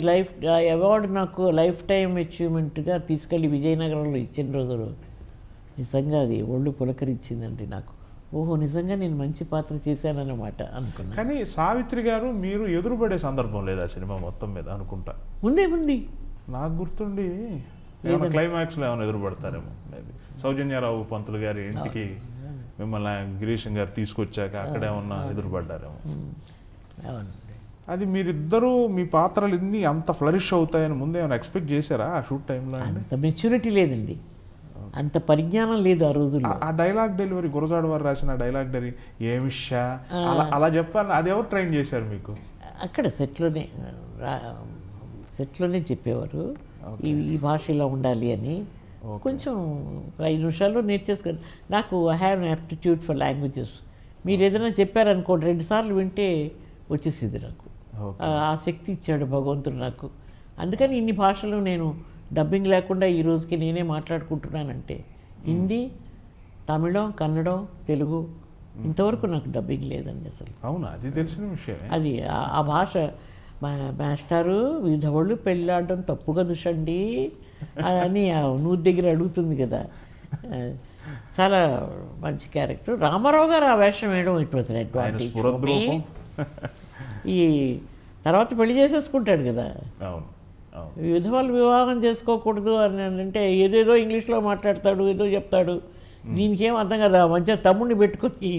అవార్డు నాకు లైఫ్ టైం అచీవ్మెంట్గా తీసుకెళ్ళి విజయనగరంలో ఇచ్చిన రోజులు నిజంగా అది ఒళ్ళు పులకరించిందండి నాకు. ఓహో, నిజంగా నేను మంచి పాత్ర చేశానన్నమాట అనుకున్నాను. కానీ సావిత్రి గారు మీరు ఎదురుపడే సందర్భం లేదా సినిమా మొత్తం మీద అనుకుంటా? ఉంది. నాకు గుర్తుండి క్లైమాక్స్లో ఏమైనా ఎదురుపడతారేమో. సౌజన్యారావు పంతులు గారి ఇంటికి మిమ్మల్ని గిరీశం గారు తీసుకొచ్చాక అక్కడే ఉన్న ఎదురుపడ్డారేమో. అది మీరిద్దరూ మీ పాత్రలు ఇన్ని అంత ఫ్లరిష్ అవుతాయని ముందే ఏమైనా ఎక్స్పెక్ట్ చేశారా ఆ షూట్ టైంలో? అంత మెచ్యూరిటీ లేదండి, అంత పరిజ్ఞానం లేదు ఆ రోజుల్లో. ఆ డైలాగ్ డెలివరీ, గురజాడ వారు రాసిన డైలాగ్ డెలివరీ ఏమిషా అలా చెప్పాలి, అది ఎవరు ట్రైన్ చేశారు మీకు? అక్కడ సెట్లోనే చెప్పేవారు ఈ భాష ఇలా ఉండాలి అని. కొంచెం 5 నిమిషాల్లో నేర్చేసుకొని నాకు I have an aptitude for languages. మీరు ఏదైనా చెప్పారనుకోండి 2 సార్లు వింటే వచ్చేసింది నాకు. ఆ శక్తి ఇచ్చాడు భగవంతుడు నాకు. అందుకని ఇన్ని భాషలు నేను డబ్బింగ్ లేకుండా ఈ రోజుకి నేనే మాట్లాడుకుంటున్నానంటే హిందీ, తమిళం, కన్నడం, తెలుగు ఇంతవరకు నాకు డబ్బింగ్ లేదండి అసలు. అవునా? అది తెలిసిన విషయం. అది ఆ భాష మాస్టారు విధవళ్ళు పెళ్ళాడడం తప్పు కదుషండి అని నూరు దగ్గర అడుగుతుంది కదా. చాలా మంచి క్యారెక్టర్. రామారావు గారు ఆ వేషం వేయడం ఇట్ వాజ్ అడ్వాంటేజ్. ఈ తర్వాత పెళ్లి చేసేసుకుంటాడు కదా. విధవాళ్ళు వివాహం చేసుకోకూడదు అని అంటే ఏదేదో ఇంగ్లీష్లో మాట్లాడతాడు, ఏదో చెప్తాడు. దీనికి ఏం అర్థం కదా. మంచిగా తమ్ముడిని పెట్టుకొని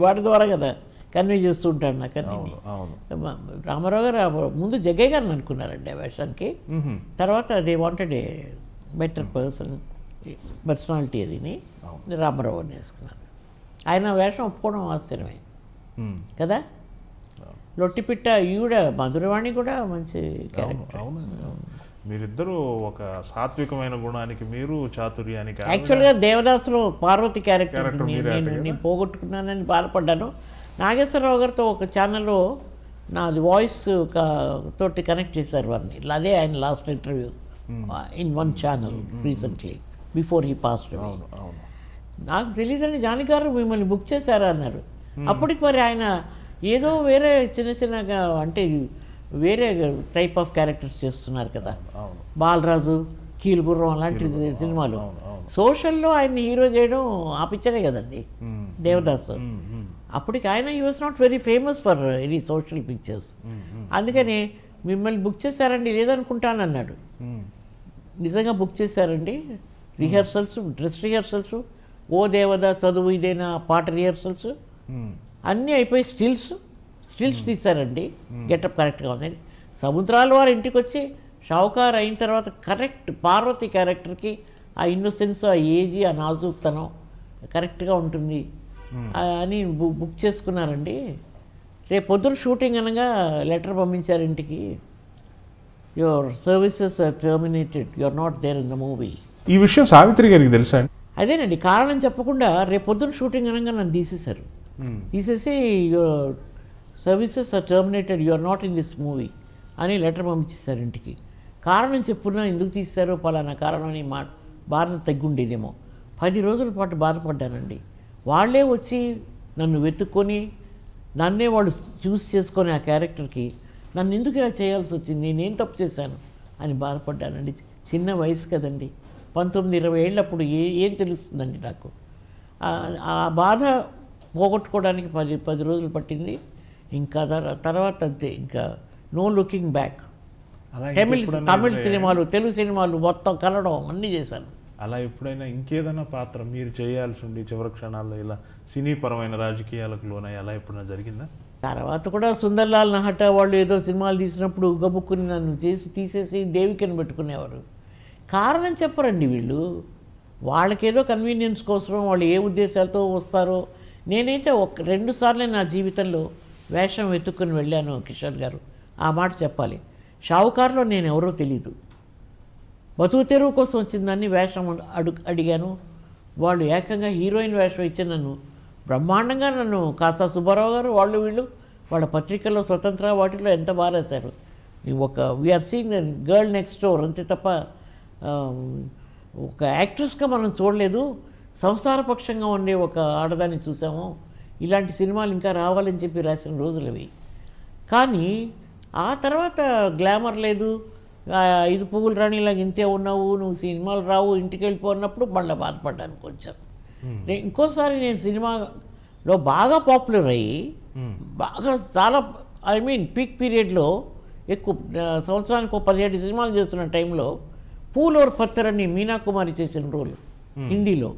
వాడి ద్వారా కదా కన్వే చేస్తూ ఉంటాడు నాకు. రామారావు గారు ముందు జగ్గయ్య గారిని అనుకున్నారండి ఆ వేషానికి. తర్వాత they wanted a better personality అదిని రామారావు గారిని వేసుకున్నారు. ఆయన వేషం ఒప్పుకోవడం ఆశ్చర్యమే కదా. లొట్టిపిట్ట ఈవిడ మధురవాణి కూడా మంచి క్యారెక్టర్. మీరిద్దరూ ఒక సాత్వికమైన గుణానికి, మీరు చాతుర్యానికి. యాక్చువల్గా దేవదాసులో పార్వతి క్యారెక్టర్ నేను పోగొట్టుకున్నానని బాధపడ్డాను. నాగేశ్వరరావు గారితో ఒక ఛానల్లో నాది వాయిస్ తోటి కనెక్ట్ చేశారు వారిని. అదే ఆయన last interview in one channel recently before he passed away. నాకు తెలియదని జానకి గారు మిమ్మల్ని బుక్ చేశారా అన్నారు. అప్పటికి మరి ఆయన ఏదో వేరే చిన్నగా అంటే వేరే టైప్ ఆఫ్ క్యారెక్టర్స్ చేస్తున్నారు కదా. బాలరాజు, కీలుగుర్రం అలాంటి సినిమాలు. సోషల్లో ఆయన హీరో చేయడం ఆ పిక్చరే కదండి దేవదాసు. అప్పటికి ఆయన he was not very famous for any social pictures. అందుకని మిమ్మల్ని బుక్ చేశారండి లేదనుకుంటానన్నాడు. నిజంగా బుక్ చేశారండి. రిహర్సల్స్, డ్రెస్ రిహర్సల్స్, ఓ దేవదా చదువు ఇదేనా పాట రిహర్సల్స్ అన్నీ అయిపోయి స్టిల్స్ తీశారండి. గెటప్ కరెక్ట్గా ఉందండి. సముద్రాల వారి ఇంటికి వచ్చి షావుకార్ అయిన తర్వాత కరెక్ట్ పార్వతి క్యారెక్టర్కి ఆ ఇన్నోసెన్స్, ఆ ఏజీ, ఆ నాజూక్తనం కరెక్ట్గా ఉంటుంది అని బుక్ చేసుకున్నారండి. రేపు పొద్దున షూటింగ్ అనగా లెటర్ పంపించారు ఇంటికి, your services are terminated, you are not there in the movie. ఈ విషయం సావిత్రి గారికి తెలుసా? అదేనండి కారణం చెప్పకుండా రేపు పొద్దున షూటింగ్ అనగా నన్ను తీసేశారు. తీసేసి your services are terminated, you are not in this movie అని లెటర్ పంపించేశారు ఇంటికి. కారణం చెప్పున్నా ఎందుకు తీశారో పలానా కారణం అని బాధ తగ్గుండేదేమో. 10 రోజుల పాటు బాధపడ్డానండి. వాళ్ళే వచ్చి నన్ను వెతుక్కొని నన్నే వాళ్ళు చూస్ చేసుకొని ఆ క్యారెక్టర్కి నన్ను ఎందుకు ఇలా చేయాల్సి వచ్చింది, నేనేం తప్పు చేశాను అని బాధపడ్డానండి. చిన్న వయసు కదండి, 19-20 ఏళ్ళప్పుడు ఏం తెలుస్తుందండి నాకు. ఆ బాధ పోగొట్టుకోవడానికి 10 రోజులు పట్టింది. ఇంకా తర్వాత అంతే, ఇంకా నో లుకింగ్ బ్యాక్. తమిళ సినిమాలు, తెలుగు సినిమాలు మొత్తం కలవడం అన్నీ చేశాను. అలా ఎప్పుడైనా ఇంకేదైనా పాత్ర మీరు చేయాల్సి ఉండి చివరి క్షణాల్లో ఇలా సినీపరమైన రాజకీయాలకు లోనై అలా ఎప్పుడైనా జరిగిందా? తర్వాత కూడా సుందర్లాల్ నహటా వాళ్ళు ఏదో సినిమాలు తీసినప్పుడు గబుక్కుని నన్ను తీసేసి దేవికని పెట్టుకునేవారు. కారణం చెప్పరండి వీళ్ళు. వాళ్ళకేదో కన్వీనియన్స్ కోసం వాళ్ళు ఏ ఉద్దేశాలతో వస్తారో. నేనైతే 2 సార్లే నా జీవితంలో వేషం వెతుక్కుని వెళ్ళాను కిషోర్ గారు, ఆ మాట చెప్పాలి. షావుకార్లో నేను ఎవరో తెలీదు, బతుకు తెరువు కోసం వచ్చిందని వేషం అడిగాను. వాళ్ళు ఏకంగా హీరోయిన్ వేషం ఇచ్చి నన్ను బ్రహ్మాండంగా నన్ను కాసా సుబ్బారావు గారు వాళ్ళు వీళ్ళు వాళ్ళ పత్రికల్లో స్వతంత్ర వాటిలో ఎంత బాగా రాశారు. ఒక we're seeing the girl next door అంతే తప్ప ఒక యాక్ట్రెస్గా మనం చూడలేదు, సంసారపక్షంగా ఉండే ఒక ఆడదాన్ని చూసాము. ఇలాంటి సినిమాలు ఇంకా రావాలని చెప్పి రాసిన రోజులు అవి. కానీ ఆ తర్వాత గ్లామర్ లేదు, 5 పువ్వులు రాణిలాగా ఇంతే ఉన్నావు, నువ్వు సినిమాలు రావు, ఇంటికి వెళ్ళిపోయినప్పుడు మళ్ళీ బాధపడ్డాను కొంచెం. ఇంకోసారి నేను సినిమాలో బాగా పాపులర్ అయ్యి బాగా చాలా పీక్ పీరియడ్లో ఎక్కువ సంవత్సరానికి 17 సినిమాలు చేస్తున్న టైంలో పూలోర్ పత్తర్ అని మీనా కుమారి చేసిన రోల్ హిందీలో.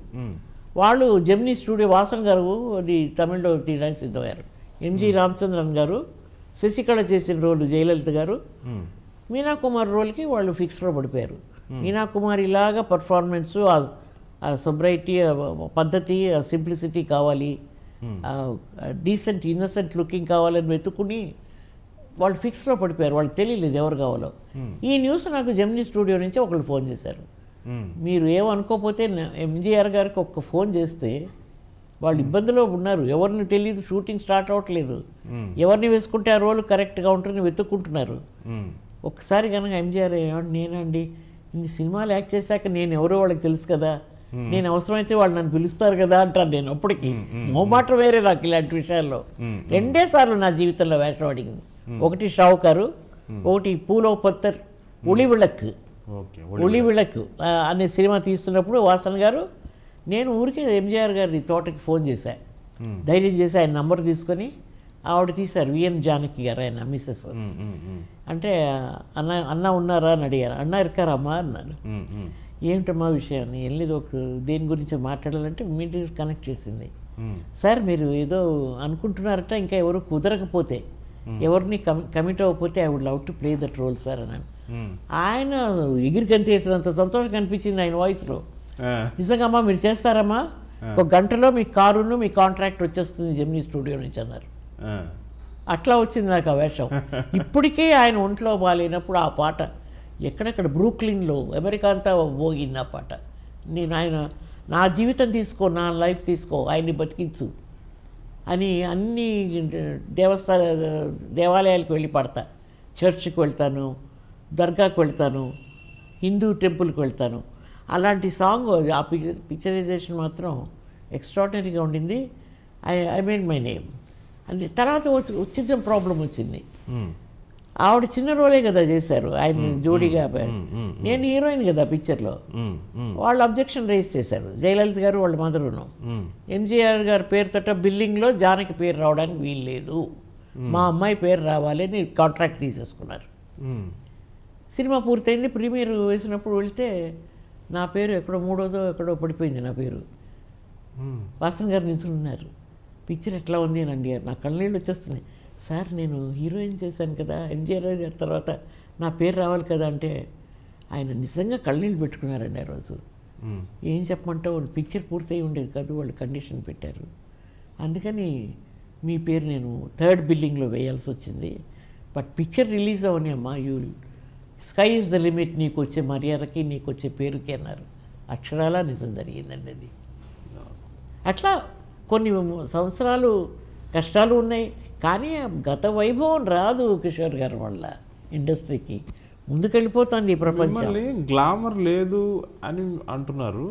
వాళ్ళు జెమినీ స్టూడియో వాసన్ గారు అది తమిళ్లో తీయడానికి సిద్ధమయ్యారు. ఎంజి రామచంద్రన్ గారు శశికళ చేసిన రోలు జయలలిత గారు, మీనా కుమారి రోల్కి వాళ్ళు ఫిక్స్లో పడిపోయారు. మీనా కుమారి లాగా పర్ఫార్మెన్సు, ఆ సొబ్రైటీ, పద్ధతి, సింప్లిసిటీ కావాలి, డీసెంట్ ఇన్నోసెంట్ లుకింగ్ కావాలని వెతుక్కుని వాళ్ళు ఫిక్స్లో పడిపోయారు. వాళ్ళకి తెలియలేదు ఎవరు కావాలో. ఈ న్యూస్ నాకు జెమినీ స్టూడియో నుంచి ఒకళ్ళు ఫోన్ చేశారు. మీరు ఏమనుకోకపోతే ఎంజీఆర్ గారికి ఒక్క ఫోన్ చేస్తే వాళ్ళు ఇబ్బందిలో ఉన్నారు, ఎవరిని తెలియదు, షూటింగ్ స్టార్ట్ అవ్వట్లేదు, ఎవరిని వేసుకుంటే ఆ రోల్ కరెక్ట్గా ఉంటుందని వెతుక్కుంటున్నారు. ఒక్కసారి కనుక ఎంజీఆర్ నేనండి ఇన్ని సినిమాలు యాక్ట్ చేశాక నేను ఎవరో వాళ్ళకి తెలుసు కదా, నేను అవసరమైతే వాళ్ళు నన్ను పిలుస్తారు కదా అంటాను. నేను అప్పటికి మొహమాట వేరే నాకు ఇలాంటి విషయాల్లో 2 సార్లు నా జీవితంలో వేషం అడిగింది. ఒకటి షావుకారు, ఒకటి పూలో పత్తర్, ఉలి విళక్. ఉలి విళక్ అనే సినిమా తీస్తున్నప్పుడు వాసన్ గారు నేను ఊరికే ఎంజీఆర్ గారి తోటకి ఫోన్ చేశాను, ధైర్యం చేసి ఆయన నంబర్ తీసుకొని ఆవిడ తీశారు. విఎన్ జానకి గారు ఆయన మిస్సెస్. అంటే అన్న ఉన్నారా అని అడిగారు. అన్న ఇరుకారమ్మా అన్నాను. ఏమిటమ్మా విషయాన్ని వెళ్ళేది ఒక దేని గురించి మాట్లాడాలంటే ఇమీడియట్ కనెక్ట్ చేసింది. సార్ మీరు ఏదో అనుకుంటున్నారట, ఇంకా ఎవరు కుదరకపోతే, ఎవరిని కమిట్ అవ్వకపోతే I would love to play that role sir అన్నాను. ఆయన ఎగిరి గంతేసినంత సంతోషం కనిపించింది ఆయన వాయిస్లో. నిజంగా అమ్మా మీరు చేస్తారమ్మా, 1 గంటలో మీ కారును మీ కాంట్రాక్ట్ వచ్చేస్తుంది జెమినీ స్టూడియో నుంచి అన్నారు. అట్లా వచ్చింది నాకు ఆ వేషం. ఇప్పటికే ఆయన ఒంట్లో బాగాలేనప్పుడు ఆ పాట ఎక్కడెక్కడ బ్రూక్లిన్లో అమెరికా అంతా మోగింది ఆ పాట. నేను ఆయన నా జీవితం తీసుకో, నా లైఫ్ తీసుకో, ఆయన్ని బతికించు అని అన్ని దేవాలయాలకు వెళ్ళి పాడతా. చర్చ్కి వెళ్తాను, దర్గాకు వెళ్తాను, హిందూ టెంపుల్కి వెళ్తాను. అలాంటి సాంగ్ ఆ పిక్చరైజేషన్ మాత్రం ఎక్స్ట్రాడినరీగా ఉండింది. I made my name. అది తర్వాత చిన్న ప్రాబ్లం వచ్చింది. ఆవిడ చిన్న రోలే కదా చేశారు, ఆయన జోడీగా. నేను హీరోయిన్ కదా పిక్చర్లో. వాళ్ళు అబ్జెక్షన్ రేస్ చేశారు, జయలలిత గారు వాళ్ళ మదరును. ఎంజీఆర్ గారి పేరుతోట బిల్డింగ్లో జానకి పేరు రావడానికి వీలు లేదు, మా అమ్మాయి పేరు రావాలి అని కాంట్రాక్ట్ తీసేసుకున్నారు. సినిమా పూర్తయింది. ప్రీమియర్ వేసినప్పుడు వెళ్తే నా పేరు ఎక్కడో 3వదో ఎక్కడో పడిపోయింది నా పేరు. వాసన్ గారు నిల్చున్నారు. పిక్చర్ ఎట్లా ఉంది అని అడిగారు. నా కళ్ళనీళ్ళు వచ్చేస్తున్నాయి. సార్ నేను హీరోయిన్ చేశాను కదా, ఎంజీఆర్ గారి తర్వాత నా పేరు రావాలి కదా అంటే ఆయన నిజంగా కళ్ళనీళ్ళు పెట్టుకున్నారండి ఆ రోజు. ఏం చెప్పమంటావు, పిక్చర్ పూర్తయి ఉండేది కాదు, వాళ్ళు కండిషన్ పెట్టారు, అందుకని మీ పేరు నేను 3rd బిల్డింగ్లో వేయాల్సి వచ్చింది. బట్ పిక్చర్ రిలీజ్ అవని అమ్మా, you sky is the limit, నీకు వచ్చే మర్యాదకి నీకు వచ్చే పేరుకి అన్నారు. అక్షరాలా నిజం జరిగిందండి అది. అట్లా కొన్ని సంవత్సరాలు కష్టాలు ఉన్నాయి, కానీ గత వైభవం రాదు కిషోర్ గారి వల్ల. ఇండస్ట్రీకి ముందుకెళ్ళిపోతుంది ఈ ప్రపంచం. గ్లామర్ లేదు అని అంటున్నారు.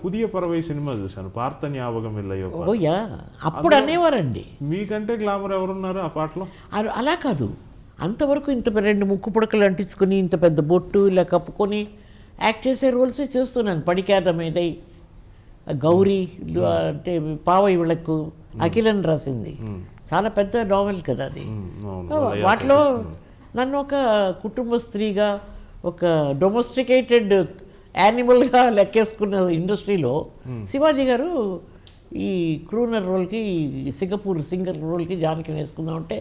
పుదియ పరవై సినిమా చూశాను, పార్థ జ్ఞాపకం వెళ్ళయ్యో. ఓయా, అప్పుడు అనేవారండి మీకంటే గ్లామర్ ఎవరున్నారు ఆ పాటలో. అలా కాదు, అంతవరకు ఇంత 2 ముక్కు పుడకలు అంటించుకొని ఇంత పెద్ద బొట్టు ఇలా కప్పుకొని యాక్ట్ చేసే రోల్సే చేస్తున్నాను. పడికేద మీదై, గౌరీ అంటే పావై విళక్కు, అఖిలన్ రాసింది, చాలా పెద్ద నావెల్ కదా అది. వాటిలో నన్ను ఒక కుటుంబ స్త్రీగా, ఒక డొమెస్టికేటెడ్ యానిమల్గా లెక్కేసుకున్న ఇండస్ట్రీలో శివాజీ గారు ఈ క్రూనర్ రోల్కి, సింగపూర్ సింగర్ రోల్కి జానకి వేసుకుందామంటే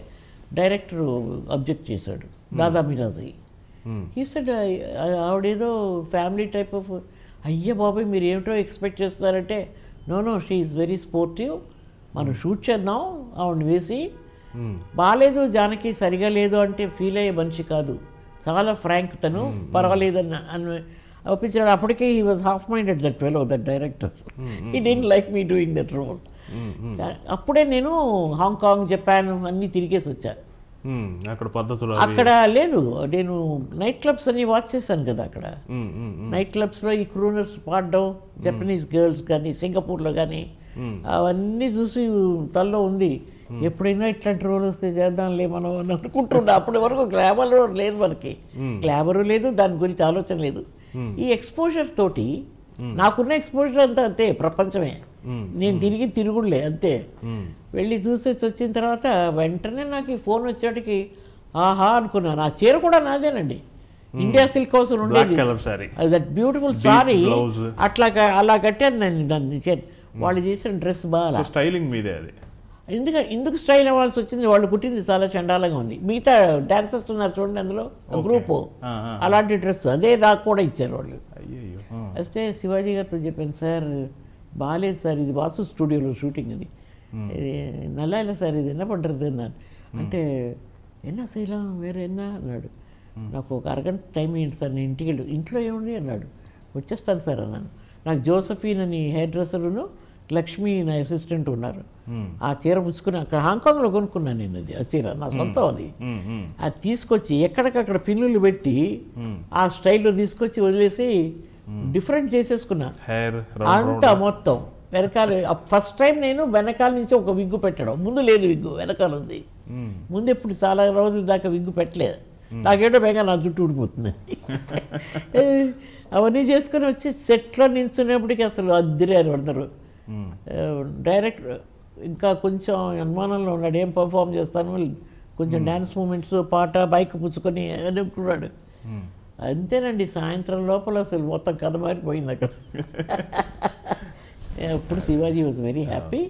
డైరెక్టర్ అబ్జెక్ట్ చేశాడు, దాదా మిరాజీ. ఈ సెడ్ ఆవిడేదో ఫ్యామిలీ టైప్ ఆఫ్, అయ్య బాబాయ్ మీరు ఏమిటో ఎక్స్పెక్ట్ చేస్తున్నారంటే, no she is very sportive, మనం షూట్ చేద్దాం ఆవిడని వేసి. బాగాలేదు జానకి, సరిగా లేదు అంటే ఫీల్ అయ్యే మనిషి కాదు, చాలా ఫ్రాంక్ తను, పర్వాలేదన్న అని ఒప్పించాడు. అప్పటికే he was half minded that fellow, that director. He didn't like me doing that role. అప్పుడే నేను హాంకాంగ్, జపాన్ అన్నీ తిరిగేసి వచ్చాను. అక్కడ పద్ధతులు అక్కడ లేదు, నేను నైట్ క్లబ్స్ అన్ని వాచ్ చేశాను కదా. అక్కడ నైట్ క్లబ్స్లో ఈ క్రూనర్స్ పాడడం, జపనీస్ గర్ల్స్ కానీ సింగపూర్లో కానీ అవన్నీ చూసి తల్లో ఉంది. ఎప్పుడైనా ఇట్లాంటి రోల్ వస్తే చేద్దాంలే మనం అని అనుకుంటున్నా. అప్పటి వరకు గ్లామర్ లేదు మనకి, గ్లామరు లేదు, దాని గురించి ఆలోచన లేదు. ఈ ఎక్స్పోజర్ తోటి నాకున్న ఎక్స్పోజర్ అంతా అంతే, ప్రపంచమే. నేను తిరుగుడులే అంతే. వెళ్ళి చూసేసి వచ్చిన తర్వాత వెంటనే నాకు ఈ ఫోన్ వచ్చేటికి ఆహా అనుకున్నాను. ఆ చీర కూడా నాదేనండి, ఇండియా సిల్క్ హౌస్ ఉండేది, దట్ బ్యూటిఫుల్ సారీ. అలా కట్టాను నేను దాన్ని. వాళ్ళు చేసిన డ్రెస్ బాగా స్టైలింగ్ మీదే అది. ఎందుకు స్టైల్ అవ్వాల్సి వచ్చింది, వాళ్ళు కుట్టింది చాలా చండాలంగా ఉంది. మిగతా డాన్సర్స్ ఉన్నారు చూడండి అందులో గ్రూపు, అలాంటి డ్రెస్ అదే నాకు కూడా ఇచ్చారు వాళ్ళు. అయితే శివాజీ గారితో చెప్పాను, సార్ బాగాలేదు సార్, ఇది వాసు స్టూడియోలో షూటింగ్, ఇది நல்லா இல்லை సార్, ఇది என்ன பண்ணுறது అన్నాను. అంటే ఎన్నా శైలం వేరే ఎన్నా అన్నాడు. నాకు ఒక అరగంట టైం ఏంటి సార్, నేను ఇంటికి వెళ్ళి, ఇంట్లో ఏముంది అన్నాడు. వచ్చేస్తాను సార్ అన్నాను. నాకు జోసఫీన్ అని హెయిర్ డ్రెస్సరును లక్ష్మి నా అసిస్టెంట్ ఉన్నారు. ఆ చీర పుచ్చుకుని అక్కడ హాంకాంగ్లో కొనుక్కున్నాను నేను. అది ఆ చీర నా సొంతం. అది తీసుకొచ్చి ఎక్కడికక్కడ పిన్నులు పెట్టి ఆ స్టైల్లో తీసుకొచ్చి వదిలేసి డిఫరెంట్ చేసేసుకున్నా అంతా మొత్తం. వెనకాల ఫస్ట్ టైం నేను వెనకాల నుంచి ఒక విగ్గు పెట్టడం, ముందు లేదు విగ్గు, వెనకాల ఉంది. ముందు ఎప్పుడు చాలా రోజుల దాకా విగ్గు పెట్టలేదు. నాకేటో బేగా నా జుట్టు ఊడిపోతుంది. అవన్నీ చేసుకుని వచ్చి సెట్లో నిల్చునేప్పటికీ అసలు అద్దిరారు అందరూ. డైరెక్ట్ ఇంకా కొంచెం అనుమానంలో ఉన్నాడు, ఏం పర్ఫామ్ చేస్తాను, కొంచెం డ్యాన్స్ మూమెంట్స్, పాట, బైక్ పుచ్చుకొని అనుకున్నాడు. అంతేనండి, సాయంత్రం లోపల అసలు మొత్తం కథ మారిపోయింది అక్కడ. అప్పుడు Shivaji was very happy.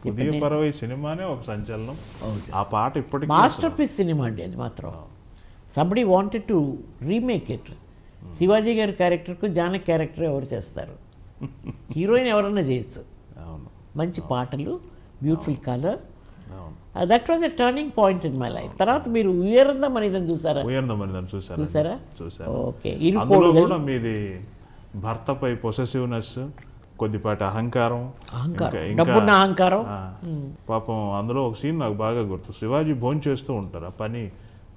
Puthiya Paravai సినిమానే ఒక సంచలనం. ఆ పాట ఇప్పటికీ మాస్టర్ పీస్ సినిమా అండి అది మాత్రం. Somebody wanted to remake it. Shivaji గారి క్యారెక్టర్కు జానకి క్యారెక్టర్ ఎవరు చేస్తారు, హీరోయిన్ ఎవరన్నా చేయొచ్చు. మంచి పాటలు, beautiful colour, that was a turning point in my life. తర్వాత మీరు ఉయర్ంద మనిదని చూసారా? చూసారా? ఓకే. అందులో కూడా మీది భర్తపై పొసెసివ్నెస్, కొద్దిపాటి అహంకారం, డబ్బున్న అహంకారం. పాపం అందులో ఒక సీన్ నాకు బాగా గుర్తు. శివాజీ భోజనం చేస్తూ ఉంటారు,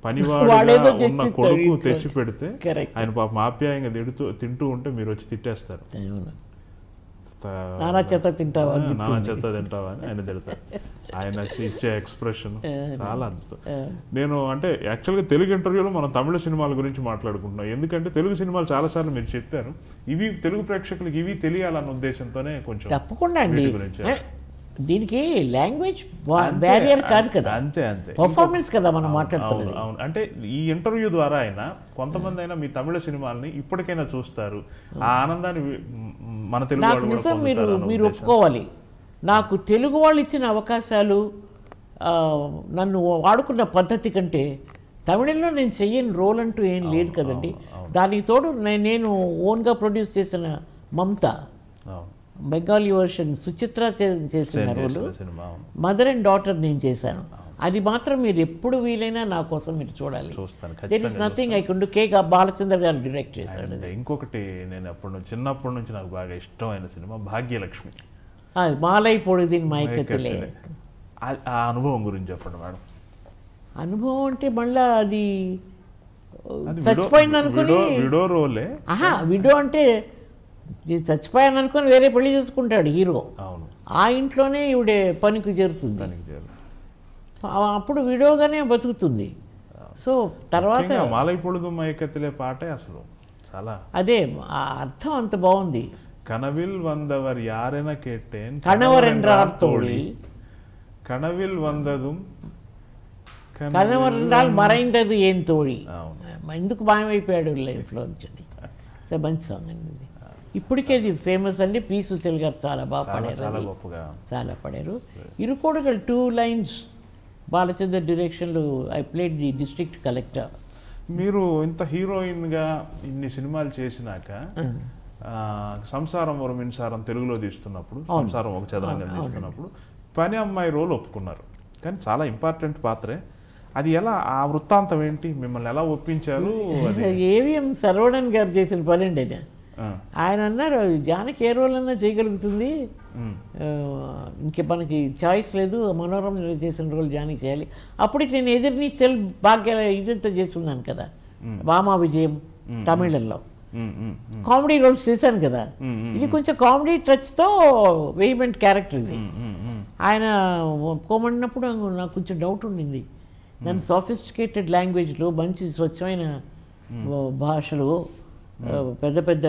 పనివాడిగా ఉన్న కొడుకు తెచ్చి పెడితే ఆయన పాపం ఆప్యాయంగా తింటూ ఉంటే మీరు వచ్చి తిట్టేస్తారు. నానా చెత్త తింటావా అని ఆయన తిడతారు. ఆయన ఇచ్చే ఎక్స్ప్రెషన్ చాలా అద్భుతం. నేను అంటే యాక్చువల్గా తెలుగు ఇంటర్వ్యూలో మనం తమిళ సినిమాల గురించి మాట్లాడుకుంటున్నాం, ఎందుకంటే తెలుగు సినిమాలు చాలాసార్లు మీరు చెప్పారు, ఇవి తెలుగు ప్రేక్షకులకు ఇవి తెలియాలన్న ఉద్దేశంతోనే కొంచెం. తప్పకుండా అండి, దీనికి లాంగ్వేజ్ బ్యారియర్ కాదు కదా, అంతే పర్ఫార్మెన్స్ కదా మనం మాట్లాడుతున్నాం. అవును, అంటే ఈ ఇంటర్వ్యూ ద్వారా అయినా కొంతమంది అయినా మీ తమిళ సినిమాల్ని ఇప్పటికైనా చూస్తారు, ఆ ఆనందాన్ని మన తెలుగు మీరు ఒప్పుకోవాలి. నాకు తెలుగు వాళ్ళు ఇచ్చిన అవకాశాలు, నన్ను వాడుకున్న పద్ధతి కంటే తమిళంలో నేను చెయ్యని రోల్ అంటూ ఏం లేదు కదండి. దానికి తోడు నేను ఓన్గా ప్రొడ్యూస్ చేసిన మమతా, బెంగాలీ వర్షన్ సుచిత్ర చేసిన రోలు, మదర్ అండ్ డాటర్ నేను చేశాను. అది మాత్రం మీరు ఎప్పుడు వీలైనా నా కోసం మీరు చూడాలి. There is nothing I can do. K Balachander గారు డైరెక్ట్ చేశాడు. ఇంకొకటి నేను చిన్నప్పటి నుంచి నాకు బాగా ఇష్టమైన సినిమా భాగ్యలక్ష్మి. మాలై పొడిదిన్ మైకతిలే. ఆ అనుభవం గురించి చెప్పండి మేడం. అనుభవం అంటే మళ్ళీ అది చచ్చిపోయింది అనుకుని విడో రోలే. విడో అంటే చచ్చిపోయాను అనుకుని వేరే పెళ్లి చేసుకుంటాడు హీరో. ఆ ఇంట్లోనే ఈవిడే పనికి చేరుతుంది, అప్పుడు విడోగానే బతుకుతుంది. సో తర్వాత మాలై పొడుగు మైకతిలే పాటే అసలు చాలా, అదే ఆ అర్థం అంత బాగుంది. కనవిల్ వందవర్ యారెన కేట్టేన్ కణవరెండ్రార్ తోడి, కనవిల్ వందదుం కణవరెండ్రాల్ మరైందదు ఏం తోడి. ఎందుకు మాయమైపోయాడు లైఫ్లో నుంచి. మంచి సాంగ్ అండి. ఇప్పటికే అది ఫేమస్ అండి. పి సుశీల్ గారు చాలా బాగా పాడారు, చాలా పాడారు. ఇరుకోడుగలు 2 lines బాలచంద్ర డైరెక్షన్లో I played the district collector. మీరు ఇంత హీరోయిన్గా ఇన్ని సినిమాలు చేసినాక సంసారం ఒక మిన్సారం తెలుగులో తీస్తున్నప్పుడు, సంసారం ఒక చదరంగం తీస్తున్నప్పుడు పని అమ్మాయి రోల్ ఒప్పుకున్నారు, కానీ చాలా ఇంపార్టెంట్ పాత్రే. అది ఎలా, ఆ వృత్తాంతం ఏంటి, మిమ్మల్ని ఎలా ఒప్పించారు? ఏవిఎం సర్వణన్ గారు చేసిన పని అండి. ఆయన అన్నారు జానకి ఏ రోల్ అన్నా చేయగలుగుతుంది, ఇంకే మనకి చాయిస్ లేదు, మనోరమ చేసిన రోల్ జానీ చేయాలి. అప్పటికి నేను ఎదురుని సెల్ భాగ్య ఇదంతా చేస్తున్నాను కదా, వామా విజయం తమిళంలో కామెడీ రోల్స్ చేశాను కదా. ఇది కొంచెం కామెడీ టచ్తో వెయిమెంట్ క్యారెక్టర్ ఇది. ఆయన ఒప్పుకోమన్నప్పుడు నాకు కొంచెం డౌట్ ఉండింది. దాని సాఫిస్టికేటెడ్ లాంగ్వేజ్లో మంచి స్వచ్ఛమైన భాషలు, పెద్ద పెద్ద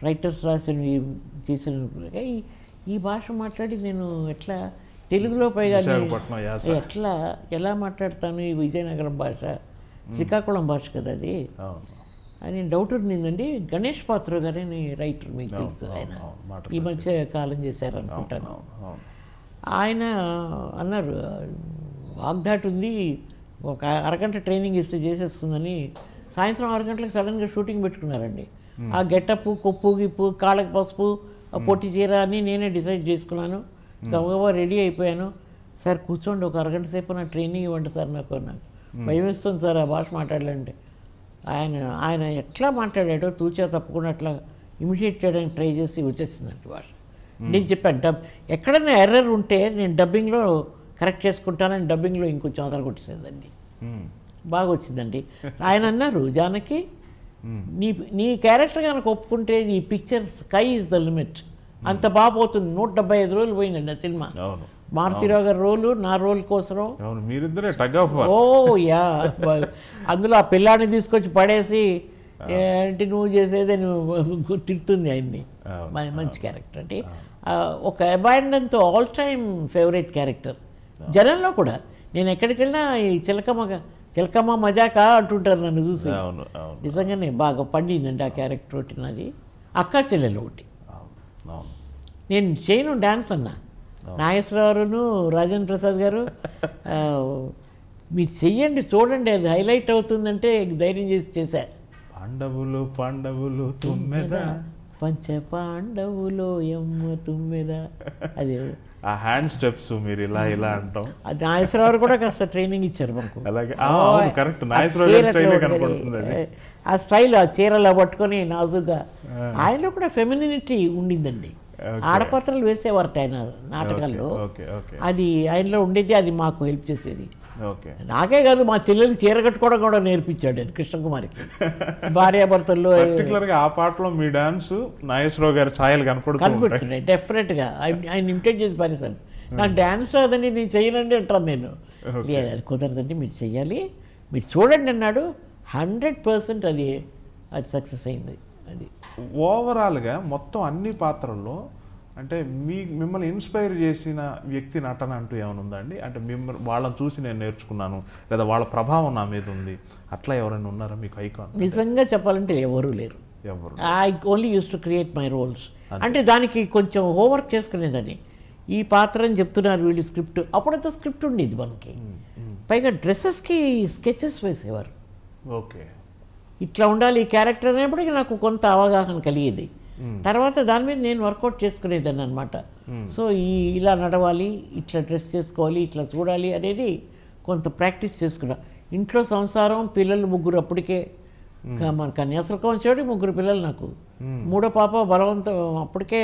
రైటర్స్ రాసినవి చేసిన ఈ భాష మాట్లాడి నేను ఎట్లా తెలుగులో పైగా ఎలా మాట్లాడతాను, ఈ విజయనగరం భాష శ్రీకాకుళం భాష కదా అది అని డౌట్ ఉండిందండి. గణేష్ పాత్ర గారని రైటర్, మీకు తెలుసు, ఆయన ఈ మధ్య కాలం చేశారు అనుకుంటాను. ఆయన అన్నారు వాగ్దాట్ ఉంది, ఒక అరగంట ట్రైనింగ్ ఇస్తే చేసేస్తుందని. సాయంత్రం 6 గంటలకు సడన్గా షూటింగ్ పెట్టుకున్నారండి. ఆ గెటప్, కొప్పు గిప్పు, కాళ్ళకి పసుపు, పొట్టి చీర అని నేనే డిసైడ్ చేసుకున్నాను. గబగబా రెడీ అయిపోయాను. సార్ కూర్చోండి, ఒక అరగంట సేపు నా ట్రైనింగ్ ఇవ్వండి సార్, నాకు భయం వేస్తుంది సార్ ఆ భాష మాట్లాడాలంటే. ఆయన ఎట్లా మాట్లాడాడో తూచా తప్పకుండా అట్లా ఇమిడియేట్ చేయడానికి ట్రై చేసి వచ్చేసిందండి భాష. నేను చెప్పాను ఎక్కడైనా ఎర్రర్ ఉంటే నేను డబ్బింగ్లో కరెక్ట్ చేసుకుంటానని డబ్బింగ్లో ఇంకొంచెం ఆధార కొట్టేసేదండి. బాగా వచ్చిందండి. ఆయన అన్నారు, జానకి నీ క్యారెక్టర్ కనుక ఒప్పుకుంటే నీ picture sky is the limit, అంత బాగా పోతుంది. 175 రోజులు పోయిందండి ఆ సినిమా. మారుతిరావు గారి రోలు, నా రోల్ కోసం. ఓ యా, అందులో ఆ పిల్లాన్ని తీసుకొచ్చి పడేసి అంటే నువ్వు చేసేదే నువ్వు తిడుతుంది ఆయన్ని. మంచి క్యారెక్టర్ అంటే ఒక అబాండన్తో ఆల్ టైమ్ ఫేవరెట్ క్యారెక్టర్. జనంలో కూడా నేను ఎక్కడికి వెళ్ళినా ఈ చిలకమ్మ మజాకా అంటుంటారు నన్ను చూసి. నిజంగానే బాగా పండిందండి ఆ క్యారెక్టర్ ఒకటి నాది. అక్కా చెల్లెలు ఒకటి నేను చేయను డ్యాన్స్ అన్నా. నాగేశ్వరరావును, రాజేంద్ర ప్రసాద్ గారు మీరు చెయ్యండి, చూడండి, అది హైలైట్ అవుతుందంటే ధైర్యం చేసి చేశారు. పాండవులు పాండవులు తుమ్మెద, పంచ పాండవులు ఎమ్మ తుమ్మెద, అది ఆ హ్యాండ్ స్టెప్స్ మీరు ఇలా ఇలా అంటాం. నాగేశ్వరరావు కూడా కాస్త ట్రైనింగ్ ఇచ్చారు మాకు. అలాగే కరెక్ట్, నాగేశ్వరరావు కనపడుతుంది ఆ స్టైల్, ఆ చీరలా పట్టుకొని నాజుగా. ఆయనలో కూడా ఫెమినిటీ ఉండిందండి. ఆడపాత్రలు వేసేవారట ఆయన నాటకాల్లో, అది ఆయనలో ఉండేది, అది మాకు హెల్ప్ చేసేది. నాకే కాదు, మా చెల్లెలకి చీర కట్టుకోవడం కూడా నేర్పించాడు కృష్ణకుమారికి. భార్యాభర్తల్లో ఆ పాటలో మీ డాన్స్ నాగేశ్వరరావు గారి ఛాయలు కనపడుతున్నాయి డెఫినెట్గా. ఆయన ఇమిటేట్ చేసి పారేశాను. నాకు డ్యాన్స్ రాదని నేను చెయ్యనండి అంటాను నేను. లేదు, అది కుదరదండి, మీరు చెయ్యాలి, మీరు చూడండి అన్నాడు. 100% అది సక్సెస్ అయింది. అది ఓవరాల్గా మొత్తం అన్ని పాత్రల్లో అంటే మిమ్మల్ని ఇన్స్పైర్ చేసిన వ్యక్తి నటన అంటూ ఏమైనా ఉందండి? అంటే మిమ్మల్ని వాళ్ళని చూసి నేను నేర్చుకున్నాను, లేదా వాళ్ళ ప్రభావం నా మీద ఉంది, అట్లా ఎవరైనా ఉన్నారా మీకు ఐకాన్? నిజంగా చెప్పాలంటే ఎవరు లేరు. I only used to create my roles. అంటే దానికి కొంచెం హోంవర్క్ చేసుకునేదాన్ని. ఈ పాత్ర అని చెప్తున్నారు వీళ్ళు, స్క్రిప్ట్, అప్పుడంతా స్క్రిప్ట్ ఉండేది మనకి. పైగా డ్రెస్సెస్కి స్కెచెస్ వేసేవారు. ఓకే, ఇట్లా ఉండాలి ఈ క్యారెక్టర్ అనేప్పటికీ నాకు కొంత అవగాహన కలిగేది. తర్వాత దాని మీద నేను వర్కౌట్ చేసుకునేదాన్ని అనమాట. సో ఇలా నడవాలి, ఇట్లా డ్రెస్ చేసుకోవాలి, ఇట్లా చూడాలి అనేది కొంత ప్రాక్టీస్ చేసుకున్నా. ఇంట్లో సంసారం, పిల్లలు 3 అప్పటికే. మన కన్యాశుల్కం వచ్చేవాడి 3 పిల్లలు నాకు. 3వ పాప బలవంతం, అప్పటికే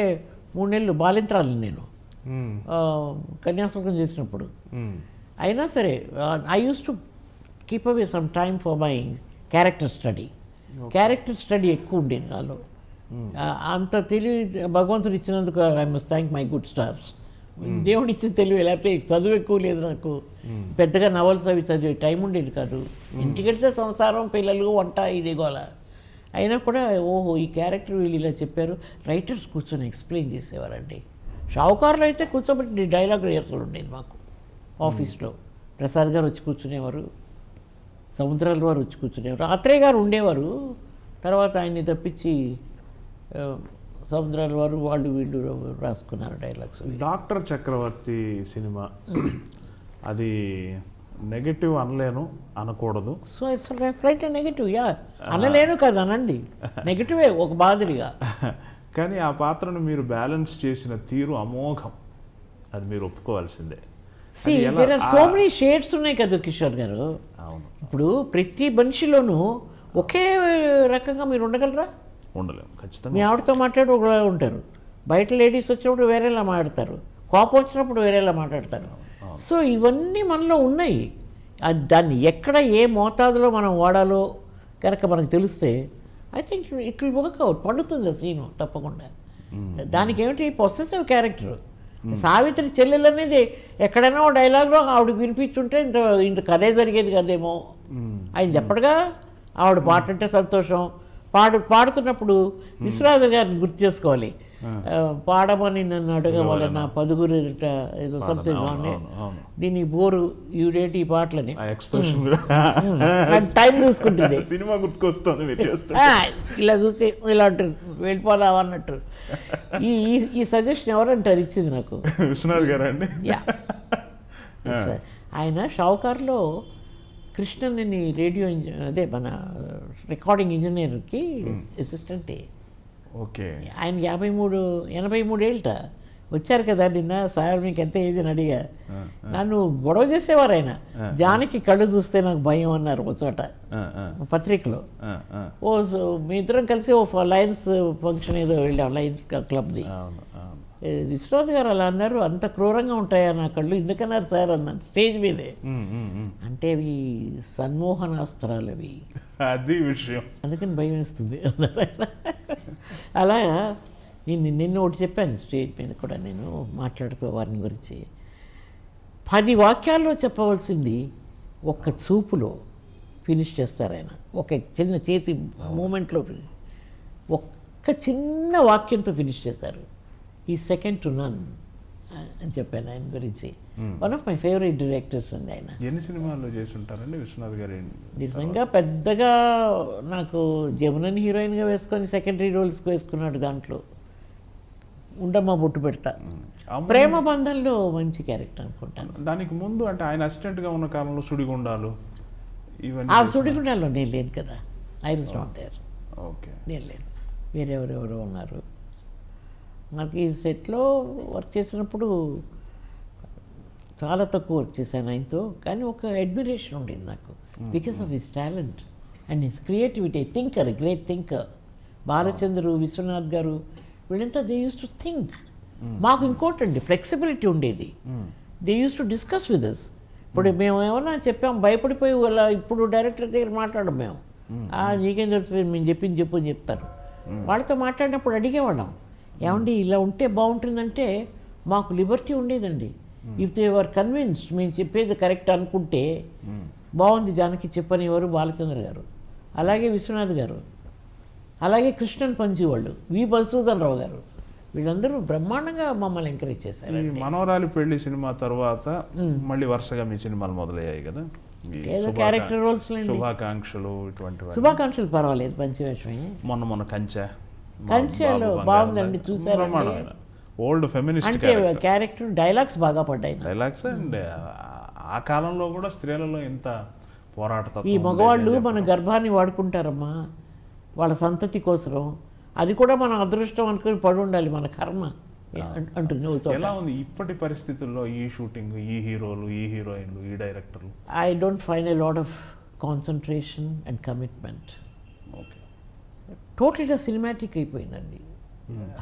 3 నెలలు బాలింత్రాలు నేను కన్యాశుల్కం చేసినప్పుడు. అయినా సరే I use to keep away some time for my character study. Character study ఎక్కువ ఉండేది నాలో. అంత తెలివి భగవంతుడు ఇచ్చినందుకు I must thank my good stars. దేవుడు ఇచ్చిన తెలివి, లేకపోతే చదువు ఎక్కువ లేదు నాకు. పెద్దగా నవల్స్ అవి చదివే టైం ఉండేది కాదు. ఇంటికి వెళ్తే సంసారం, పిల్లలు, వంట, ఇది గోల. అయినా కూడా ఓహో ఈ క్యారెక్టర్ వీళ్ళు ఇలా చెప్పారు. రైటర్స్ కూర్చొని ఎక్స్ప్లెయిన్ చేసేవారండి. షావుకారులు అయితే కూర్చోబెట్టి డైలాగ్ రిహర్సల్ ఉండేది మాకు ఆఫీస్లో. ప్రసాద్ గారు వచ్చి కూర్చునేవారు, సముద్రాల వారు వచ్చి కూర్చునేవారు, ఆత్రేయ గారు ఉండేవారు. తర్వాత ఆయన్ని తప్పించి సముద్రాల వారు వాళ్ళు వీళ్ళు రాసుకున్నారు డైలాగ్స్. డాక్టర్ చక్రవర్తి సినిమా అది నెగటివ్ అనలేను, అనకూడదు. So it's right negative, yeah, అనలేను కదా, అనండి, నెగటివే ఒక మాదిరిగా. కానీ ఆ పాత్రను మీరు బ్యాలెన్స్ చేసిన తీరు అమోఘం, అది మీరు ఒప్పుకోవాల్సిందే. సో మెనీ షేడ్స్ ఉన్నాయి కదా కిషోర్ గారు. ఇప్పుడు ప్రతి మనిషిలోనూ ఒకే రకంగా మీరు ఉండగలరా? ఉండలేము ఖచ్చితంగా. మీ ఆవిడతో మాట్లాడి ఒకలా ఉంటారు, బయట లేడీస్ వచ్చినప్పుడు వేరేలా మాట్లాడతారు, కోపం వచ్చినప్పుడు వేరేలా మాట్లాడతారు. సో ఇవన్నీ మనలో ఉన్నాయి. దాన్ని ఎక్కడ ఏ మోతాదులో మనం వాడాలో కనుక మనకు తెలిస్తే I think it will work out, పండుతుంది ఆ సీను తప్పకుండా. దానికి ఏమిటి పొసెసివ్ క్యారెక్టర్. సావిత్రి చెల్లెలు అనేది ఎక్కడైనా ఓ డైలాగ్లో ఆవిడకి వినిపించుంటే ఇంత ఇంత కథే జరిగేది కదేమో. ఆయన చెప్పడుగా ఆవిడ పాట అంటే సంతోషం, పాడుతున్నప్పుడు విశ్వనాథ్ గారిని గుర్తు చేసుకోవాలి. పాడమని నన్ను అడగవాలి నా పదుగురు ఏదో సంథింగ్ బాగుంది, దీని బోరు ఈవిడేటి ఈ పాటలని టైం చూసుకుంటుంది, సినిమా గుర్తుకొస్తుంది ఇలా చూసి ఇలా అంటారు వెళ్ళిపోదాం అన్నట్టు. ఈ సజెషన్ ఎవరంటారు ఇచ్చింది నాకు? విశ్వనాథ్ గారు అండి. ఆయన షావుకార్లో కృష్ణని రేడియో అదే మన రికార్డింగ్ ఇంజనీర్కి అసిస్టెంటే. ఓకే. ఆయన 83 ఏళ్ళట వచ్చారు కదా నిన్న. సార్ మీకు ఎంత ఏది అని అడిగా. నన్ను గొడవ చేసేవారు ఆయన. జానకి కళ్ళు చూస్తే నాకు భయం అన్నారు ఒక చోట పత్రికలో. మీ ఇద్దరం కలిసి ఓ లయన్స్ ఫంక్షన్ ఏదో వెళ్ళాం, లయన్స్ క్లబ్ది. విశ్వనాథ్ గారు అలా అన్నారు, అంత క్రూరంగా ఉంటాయా నా కళ్ళు, ఎందుకన్నారు సార్ అన్నాను స్టేజ్ మీదే. అంటే అవి సన్మోహనాస్త్రాలు అవి, అది విషయం, అందుకని భయం వేస్తుంది అన్నారు. అలాగా నిన్న ఒకటి చెప్పాను స్టేజ్ మీద కూడా, నేను మాట్లాడుకో వారిని గురించి 10 వాక్యాల్లో చెప్పవలసింది ఒక్క చూపులో ఫినిష్ చేస్తారు ఆయన. ఒక చిన్న చేతి మూమెంట్లో ఒక్క చిన్న వాక్యంతో ఫినిష్ చేశారు. ఈ సెకండ్ టు నన్ అని చెప్పాను ఆయన గురించి. One of my favourite directors అండి ఆయన. ఎన్ని సినిమాల్లో చేసి ఉంటారండి విశ్వనాథ్ గారు? నిజంగా పెద్దగా నాకు జమునని హీరోయిన్గా వేసుకొని సెకండరీ రోల్స్కి వేసుకున్నాడు. దాంట్లో ఉండమ్మ బొట్టు పెడతా, ప్రేమ బంధంలో మంచి క్యారెక్టర్ అనుకుంటాను. దానికి ముందు అంటే ఆయన అసిస్టెంట్గా ఉన్న కాలంలో సుడిగుండాలు ఇవన్నీ. ఆ సుడిగుండాల్లో నేను లేను కదా, I was not there. Okay, నేను లేను, వేరెవరెవరో ఉన్నారు. నాకు ఈ సెట్లో వర్క్ చేసినప్పుడు చాలా తక్కువ వర్క్ చేశాను ఆయనతో, కానీ ఒక అడ్మిరేషన్ ఉండేది నాకు because of his talent and his creativity. Thinker, great thinker. Balachander, Viswanath గారు వీళ్ళంతా దే యూస్ టు థింక్. మాకు ఇంకోటండి ఫ్లెక్సిబిలిటీ ఉండేది. They used to discuss with us. ఇప్పుడు మేము ఏమన్నా చెప్పాం భయపడిపోయి అలా, ఇప్పుడు డైరెక్టర్ దగ్గర మాట్లాడడం మేము నీకేం తెలుస్తుంది మేము చెప్పింది చెప్పు అని చెప్తారు. వాళ్ళతో మాట్లాడినప్పుడు అడిగేవాళ్ళం, ఏమండి ఇలా ఉంటే బాగుంటుందంటే మాకు లిబర్టీ ఉండేదండి. ఇఫ్ దే వర్ కన్విన్స్డ్ మేము చెప్పేది కరెక్ట్ అనుకుంటే బాగుంది జానకి చెప్పనేవారు బాలచంద్ర గారు, అలాగే విశ్వనాథ్ గారు, అలాగే కృష్ణన్ పంచి వాళ్ళు, వి మధుసూదన్ రావు గారు, వీళ్ళందరూ బ్రహ్మాండంగా మమ్మల్ని ఎంకరేజ్ చేశారు. ఈ మనోరాలి పెళ్లి సినిమా తర్వాత మళ్ళీ వరుసగా మీ సినిమాలు మొదలయ్యాయి కదా, ఏదో క్యారెక్టర్ రోల్స్, శుభాకాంక్షలు ఇటువంటి. శుభాకాంక్షలు పర్వాలేదు, పంచవేషమే. మొన్న కంచెలో బాగుందండి, చూసారు. ఓల్డ్ ఫెమినిస్ట్ అంటే క్యారెక్టర్ డైలాగ్స్ బాగా పడ్డాయి. డైలాగ్స్ అండ్ ఆ కాలంలో కూడా స్త్రీలలో ఎంత పోరాటం. ఈ మగవాళ్ళు మన గర్భాన్ని వాడుకుంటారమ్మా వాళ్ళ సంతతి కోసం, అది కూడా మన అదృష్టం అనుకుని పడి ఉండాలి, మన కర్మ అంటుంది. ఎలా ఉంది ఇప్పటి పరిస్థితుల్లో ఈ షూటింగ్, ఈ హీరోలు, ఈ హీరోయిన్లు, ఈ డైరెక్టర్లు? I don't find a lot of concentration and commitment. Okay, టోటల్గా సినిమాటిక్ అయిపోయిందండి.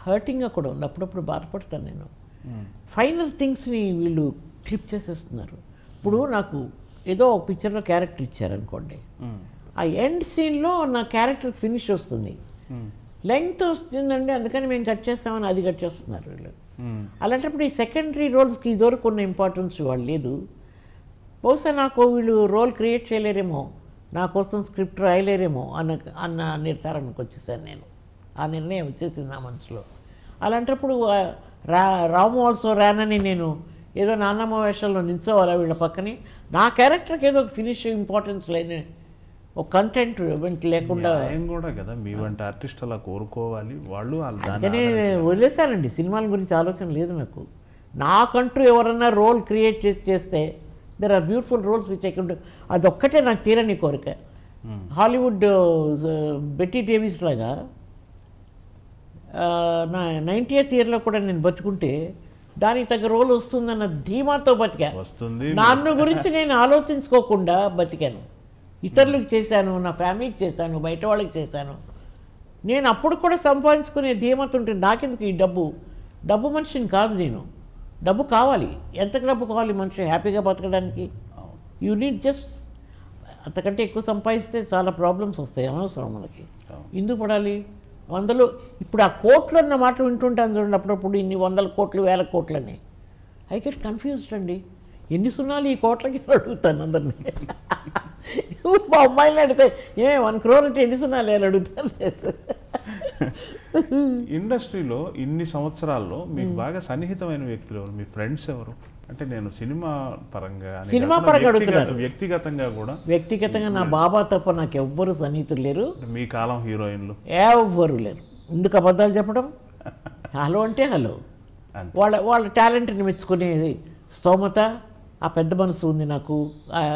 హర్టింగ్గా కూడా ఉంది, అప్పుడప్పుడు బాధపడతాను నేను. ఫైనల్ థింగ్స్ని వీళ్ళు క్లిప్ చేసేస్తున్నారు. ఇప్పుడు నాకు ఏదో ఒక పిక్చర్లో క్యారెక్టర్ ఇచ్చారనుకోండి, ఆ ఎండ్ సీన్లో నా క్యారెక్టర్ ఫినిష్ వస్తుంది, లెంగ్త్ వస్తుందండి, అందుకని మేము కట్ చేస్తామని అది కట్ చేస్తున్నారు వీళ్ళు. అలాంటప్పుడు ఈ సెకండరీ రోల్స్కి ఇదివరకు ఉన్న ఇంపార్టెన్స్ వాళ్ళు లేదు. బహుశా నాకు వీళ్ళు రోల్ క్రియేట్ చేయలేరేమో, నా కోసం స్క్రిప్ట్ రాయలేరేమో అన్న నిర్ధారణకు వచ్చేసాను నేను. ఆ నిర్ణయం వచ్చేసింది నా మనసులో. అలాంటప్పుడు రాము ఆల్సో రానని నేను ఏదో నాన్నమ్మ వేషాల్లో నిల్చోవాలా వీళ్ళ పక్కనే, నా క్యారెక్టర్కి ఏదో ఫినిష్ ఇంపార్టెన్స్ లేని ఒక కంటెంట్ లేకుండా కూడా కదా మీ వంటి ఆర్టిస్ట్ అలా కోరుకోవాలి. వాళ్ళు వదిలేశానండి, సినిమాల గురించి ఆలోచన లేదు నాకు. నాకంటూ ఎవరన్నా రోల్ క్రియేట్ చేస్తే there are beautiful roles which I can do. అదొక్కటే నాకు తీరని కోరిక. హాలీవుడ్ బెట్టీ డేవిస్ లాగా నా 90th ఇయర్లో కూడా నేను బతుకుంటే దానికి తగ్గ రోల్ వస్తుందన్న ధీమాతో బతికా. నన్ను గురించి నేను ఆలోచించుకోకుండా బతికాను. ఇతరులకు చేశాను, నా ఫ్యామిలీకి చేశాను, బయట వాళ్ళకి చేశాను. నేను అప్పుడు కూడా సంపాదించుకునే ధీమత ఉంటుంది, నాకెందుకు ఈ డబ్బు డబ్బు మనిషిని కాదు నేను. డబ్బు కావాలి, ఎంత డబ్బు కావాలి మనిషి హ్యాపీగా బతకడానికి? యూ నీడ్ జస్ట్ అంతకంటే ఎక్కువ సంపాదిస్తే చాలా ప్రాబ్లమ్స్ వస్తాయి, అనవసరం మనకి. ఎందుకు పడాలి వందలు? ఇప్పుడు ఆ కోట్లు అన్న మాట వింటుంటాను చూడండి అప్పుడప్పుడు, ఇన్ని 100 కోట్లు 1000 కోట్లని. ఐ గెట్ కన్ఫ్యూజ్డ్ అండి. ఎన్ని సున్నాలు ఈ కోట్లకి అడుగుతాను అందరినీ. మా అమ్మాయిని అడిగితే 1 crore అంటే ఎన్ని సున్నాలు అని అడుగుతాను. ఇండస్ట్రీలో ఇన్ని సంవత్సరాల్లో మీకు బాగా సన్నిహితమైన వ్యక్తులు ఎవరు? మీ ఫ్రెండ్స్ ఎవరు? అంటే నేను సినిమా పరంగా అడుగుతున్నాను, వ్యక్తిగతంగా కూడా. వ్యక్తిగతంగా నా బాబా తప్ప నాకు ఎవ్వరు సన్నిహితులు లేరు. మీ కాలం హీరోయిన్లు ఎవ్వరు లేరు. ఎందుకు అబద్ధాలు చెప్పడం? హలో అంటే హలో. వాళ్ళ టాలెంట్ని మెచ్చుకునేది స్తోమత, ఆ పెద్ద మనసు ఉంది నాకు.